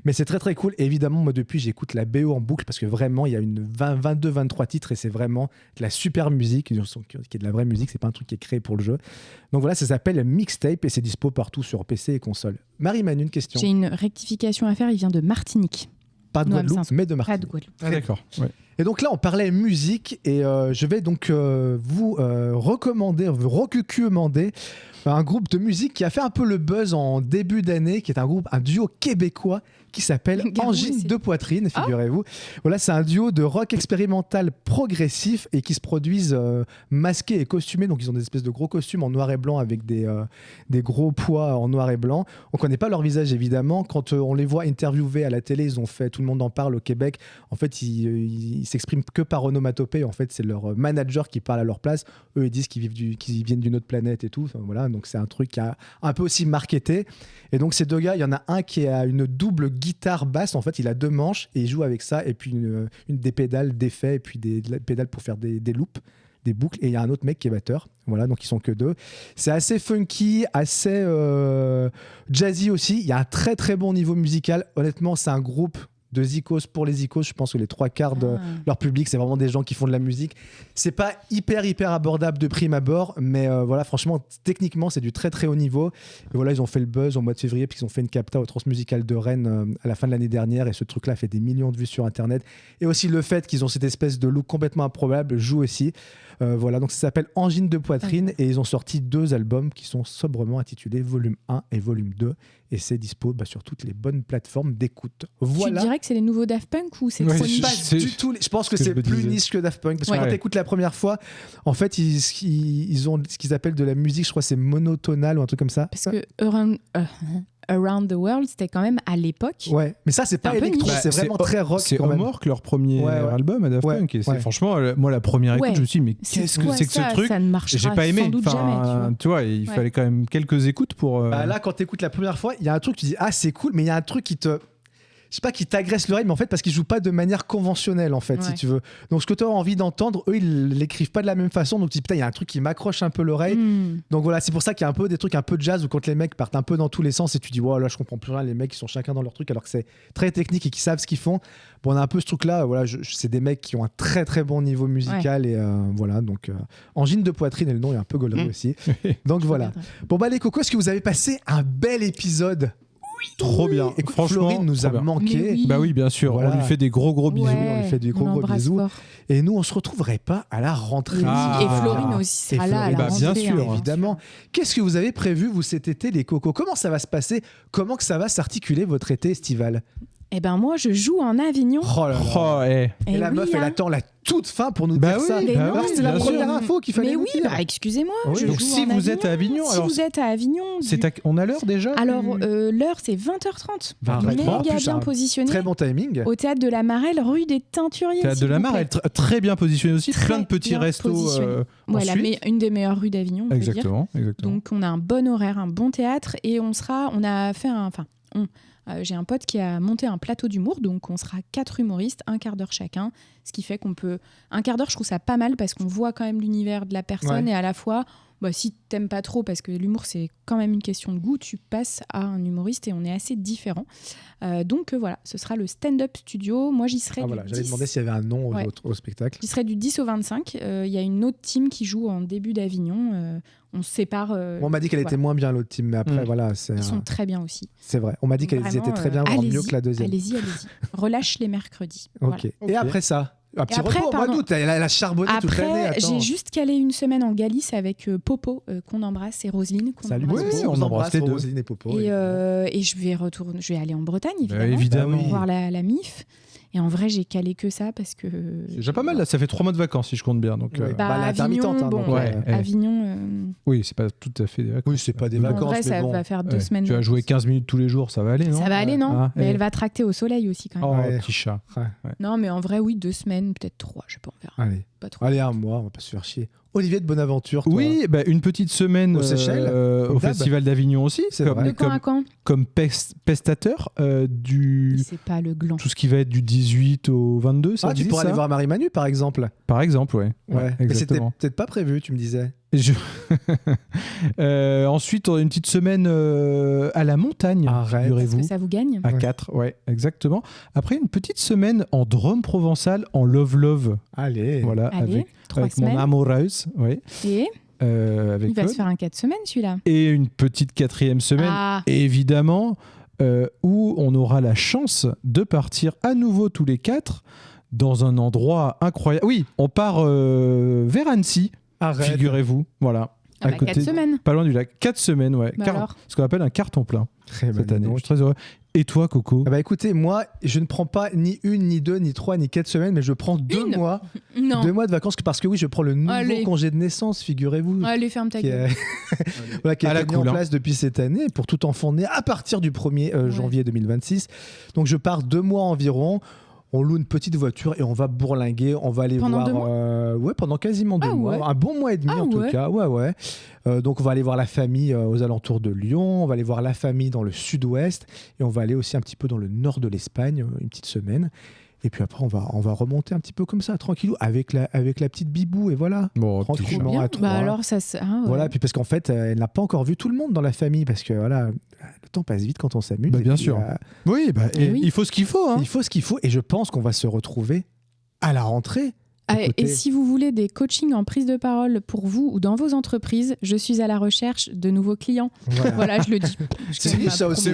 Mais c'est très très cool. Et évidemment, moi depuis j'écoute la BO en boucle parce que vraiment il y a 22-23 titres et c'est vraiment de la super musique, qui est de la vraie musique, c'est pas un truc qui est créé pour le jeu. Donc voilà, ça s'appelle Mixtape et c'est dispo partout sur PC et console. Marie-Manu, une question. J'ai une rectification à faire, il vient de Martinique. Pas de Guadeloupe, mais de Martinique. Pas de Guadeloupe. Ah, d'accord. Ouais. Et donc là, on parlait musique et je vais donc vous recommander un groupe de musique qui a fait un peu le buzz en début d'année, qui est un duo québécois qui s'appelle Angine de Poitrine, figurez-vous. Voilà, c'est un duo de rock expérimental progressif et qui se produisent masqués et costumés. Donc ils ont des espèces de gros costumes en noir et blanc avec des gros poids en noir et blanc. On connaît pas leur visage évidemment. Quand on les voit interviewés à la télé, ils ont fait Tout le monde en parle au Québec. En fait, ils s'expriment que par onomatopée. En fait, c'est leur manager qui parle à leur place. Eux, ils disent qu'ils viennent d'une autre planète et tout. Enfin, voilà, donc c'est un truc qui a un peu aussi marketé. Et donc ces deux gars, il y en a un qui a une double guitare basse. En fait, il a 2 manches et il joue avec ça et puis des pédales d'effet et puis des pédales pour faire des loops, des boucles. Et il y a un autre mec qui est batteur. Voilà, donc ils sont que 2. C'est assez funky, assez jazzy aussi. Il y a un très très bon niveau musical. Honnêtement, c'est un groupe de zikos pour les zikos. Je pense que les 3/4 de leur public, c'est vraiment des gens qui font de la musique. C'est pas hyper abordable de prime abord, mais voilà, franchement, techniquement, c'est du très très haut niveau. Et voilà, ils ont fait le buzz au mois de février, puis ils ont fait une capta au Transmusical de Rennes à la fin de l'année dernière, et ce truc-là fait des millions de vues sur Internet. Et aussi le fait qu'ils ont cette espèce de look complètement improbable joue aussi. Voilà, donc ça s'appelle Angine de Poitrine, et ils ont sorti 2 albums qui sont sobrement intitulés Volume 1 et Volume 2, et c'est dispo sur toutes les bonnes plateformes d'écoute. Voilà. Tu dirais que c'est les nouveaux Daft Punk ou c'est trop niche? Pas du tout. Je pense que c'est plus niche que Daft Punk, parce que quand tu écoutes la première fois, en fait, ils ont ce qu'ils appellent de la musique, je crois que c'est monotonale ou un truc comme ça. Parce que Around the World, c'était quand même à l'époque. Ouais, mais ça, c'est pas électro, c'est vraiment très rock. C'est Homework, leur premier album à Daft Punk. Et franchement, moi, la première écoute, je me suis dit, mais qu'est-ce que c'est que ce truc ? Ça ne marchera j'ai pas aimé. sans doute jamais. Tu vois, il fallait quand même quelques écoutes pour. Là, quand t'écoutes la première fois, il y a un truc, tu dis, ah, c'est cool, mais il y a un truc qui te. Je sais pas, qui t'agresse l'oreille, mais en fait, parce qu'ils jouent pas de manière conventionnelle, en fait, si tu veux. Donc, ce que tu as envie d'entendre, eux, ils l'écrivent pas de la même façon. Donc, tu dis, putain, il y a un truc qui m'accroche un peu l'oreille. Donc, voilà, c'est pour ça qu'il y a un peu des trucs un peu de jazz où quand les mecs partent un peu dans tous les sens et tu dis, wow, là, je comprends plus rien, les mecs, ils sont chacun dans leur truc, alors que c'est très technique et qu'ils savent ce qu'ils font. Bon, on a un peu ce truc-là, voilà, c'est des mecs qui ont un très, très bon niveau musical et voilà. Donc, Angine de poitrine, et le nom est un peu gaulerie aussi. Donc, voilà. Bon, bah, les cocos, est-ce que vous avez passé un bel épisode ? Trop bien. Écoute, franchement, Florine nous a manqué. Bah oui, bien sûr. Voilà. On lui fait des gros bisous. On lui fait des gros bisous. Fort. Et nous, on se retrouverait pas à la rentrée. Et Florine aussi sera là à la rentrée. Bien sûr, évidemment. Qu'est-ce que vous avez prévu, vous, cet été, les cocos ? Comment ça va se passer ? Comment que ça va s'articuler, votre été estival ? Eh ben moi, je joue en Avignon. Oh là là. Et la meuf, elle attend la toute fin pour nous dire ça. C'est la première info qu'il fallait nous dire. Excusez-moi. Donc si vous êtes à Avignon, vous êtes à Avignon, on a l'heure déjà. Alors l'heure, c'est 20h30. Méga bien positionné. Très bon timing. Au théâtre de la Marelle, rue des Teinturiers. Théâtre de la Marelle, très bien positionné aussi. Plein de petits restos. Une des meilleures rues d'Avignon. Exactement. Donc on a un bon horaire, un bon théâtre, et j'ai un pote qui a monté un plateau d'humour, donc on sera 4 humoristes, un quart d'heure chacun, ce qui fait qu'on peut... Un quart d'heure, je trouve ça pas mal parce qu'on voit quand même l'univers de la personne et à la fois, si t'aimes pas trop, parce que l'humour c'est quand même une question de goût, tu passes à un humoriste et on est assez différents. Donc voilà, ce sera le stand-up studio. Moi j'y serai j'allais demander s'il y avait un nom au spectacle. J'y serai du 10 au 25. Il y a une autre team qui joue en début d'Avignon. On se sépare. On m'a dit qu'elle était moins bien, l'autre team, mais après, voilà. Ils sont très bien aussi. C'est vrai. On m'a dit qu'elles étaient très bien, voire mieux que la deuxième. Allez-y. Relâche les mercredis. Ok. Voilà. Et après ça, un petit repos au mois d'août. Elle a charbonné toute l'année. Après, j'ai juste calé une semaine en Galice avec Popo, qu'on embrasse, et Roselyne. Salut, on embrasse les deux. Roselyne et Popo. Et je vais aller en Bretagne, évidemment. Voir la MIF. Et en vrai, j'ai calé que ça parce que. C'est déjà pas mal, là. Ça fait 3 mois de vacances, si je compte bien. Donc, Avignon, Avignon. Oui, c'est pas tout à fait des vacances. Oui, c'est pas des vacances. En vrai, ça va faire 2 semaines. Tu vas jouer 15 minutes tous les jours, ça va aller, non ? Ça va aller, non ? Mais elle va tracter au soleil aussi, quand même. Oh, petit chat. Non, mais en vrai, oui, 2 semaines, peut-être 3, je sais pas, on verra. Allez. Pas trop. Allez, un mois, on va pas se faire chier. Olivier de Bonaventure, toi. Oui, une petite semaine aux Seychelles, au Festival d'Avignon aussi. De quand à quand ? Comme pestateur du. C'est pas le gland. Tout ce qui va être du 18 au 22, ça tu pourrais aller voir Marie-Manu, par exemple. Par exemple, ouais. Mais c'était peut-être pas prévu, tu me disais. Ensuite, on a une petite semaine à la montagne, figurez-vous. Est-ce que ça vous gagne ? À 4, ouais, exactement. Après, une petite semaine en Drôme provençal, en love. Allez. Voilà, avec mon amoureuse. Ouais. Et avec il va se faire un 4 semaines, celui-là. Et une petite 4e semaine, évidemment, où on aura la chance de partir à nouveau tous les 4 dans un endroit incroyable. Oui, on part vers Annecy. Figurez-vous, voilà. 4 semaines. Pas loin du lac. 4 semaines, ouais. Ce qu'on appelle un carton plein cette année. Je suis très heureux. Et toi, Coco ? Écoutez, moi, je ne prends pas ni 1, ni 2, ni 3, ni 4 semaines, mais je prends 2 mois. Non. 2 mois de vacances, parce que oui, je prends le nouveau congé de naissance, figurez-vous. Allez, ferme ta gueule. Qui a été mis en place depuis cette année pour tout enfant né à partir du 1er janvier 2026. Donc, je pars 2 mois environ. On loue une petite voiture et on va bourlinguer. On va aller voir. Pendant quasiment 2 mois. Un bon mois et demi en tout cas. Donc on va aller voir la famille aux alentours de Lyon. On va aller voir la famille dans le sud-ouest. Et on va aller aussi un petit peu dans le nord de l'Espagne, une petite semaine. Et puis après, on va remonter un petit peu comme ça, tranquillou, avec la petite Bibou. Et voilà. Bon, tranquillement à 3. Alors ça se... Voilà, puis parce qu'en fait, elle n'a pas encore vu tout le monde dans la famille. Parce que voilà, le temps passe vite quand on s'amuse. Bien sûr. Oui, il faut ce qu'il faut. Il faut ce qu'il faut. Et je pense qu'on va se retrouver à la rentrée. Et si vous voulez des coachings en prise de parole pour vous ou dans vos entreprises, je suis à la recherche de nouveaux clients. Voilà, je le dis. C'est ça aussi.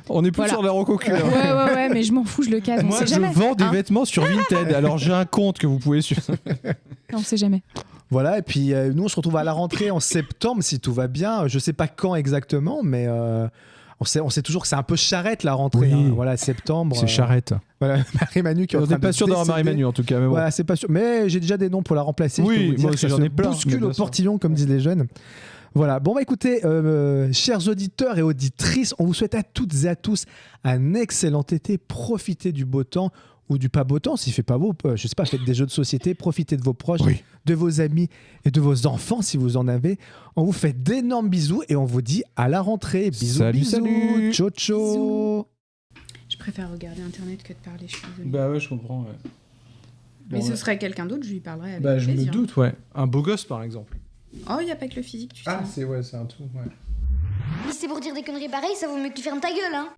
On est plus sur la rococu. Ouais, mais je m'en fous, je le casse. Moi, je vends des vêtements sur Vinted. Alors, j'ai un compte que vous pouvez suivre. On sait jamais. Voilà, et puis nous, on se retrouve à la rentrée en septembre, si tout va bien. Je sais pas quand exactement, mais... On sait toujours que c'est un peu charrette la rentrée. Oui. Voilà, septembre. C'est charrette. Voilà, Marie-Manu qui est en train de... On n'est pas sûr d'avoir Marie-Manu en tout cas. Mais bon. Voilà, c'est pas sûr. Mais j'ai déjà des noms pour la remplacer. Oui, moi aussi j'en ai plein. Bouscule au portillon, comme disent les jeunes. Voilà, bon écoutez, chers auditeurs et auditrices, on vous souhaite à toutes et à tous un excellent été. Profitez du beau temps ou du pas beau temps, s'il fait pas beau, je sais pas, faites des jeux de société, profitez de vos proches, de vos amis et de vos enfants si vous en avez. On vous fait d'énormes bisous et on vous dit à la rentrée. Bisous, salut. Ciao, ciao. Je préfère regarder Internet que de parler, je suis désolée. Bah ouais, je comprends. Mais ce serait quelqu'un d'autre, je lui parlerais avec plaisir. plaisir. Je me doute, ouais. Un beau gosse, par exemple. Oh, il n'y a pas que le physique, tu sais. C'est un tout, ouais. Mais c'est pour dire des conneries pareilles, ça vaut mieux que tu fermes ta gueule, hein.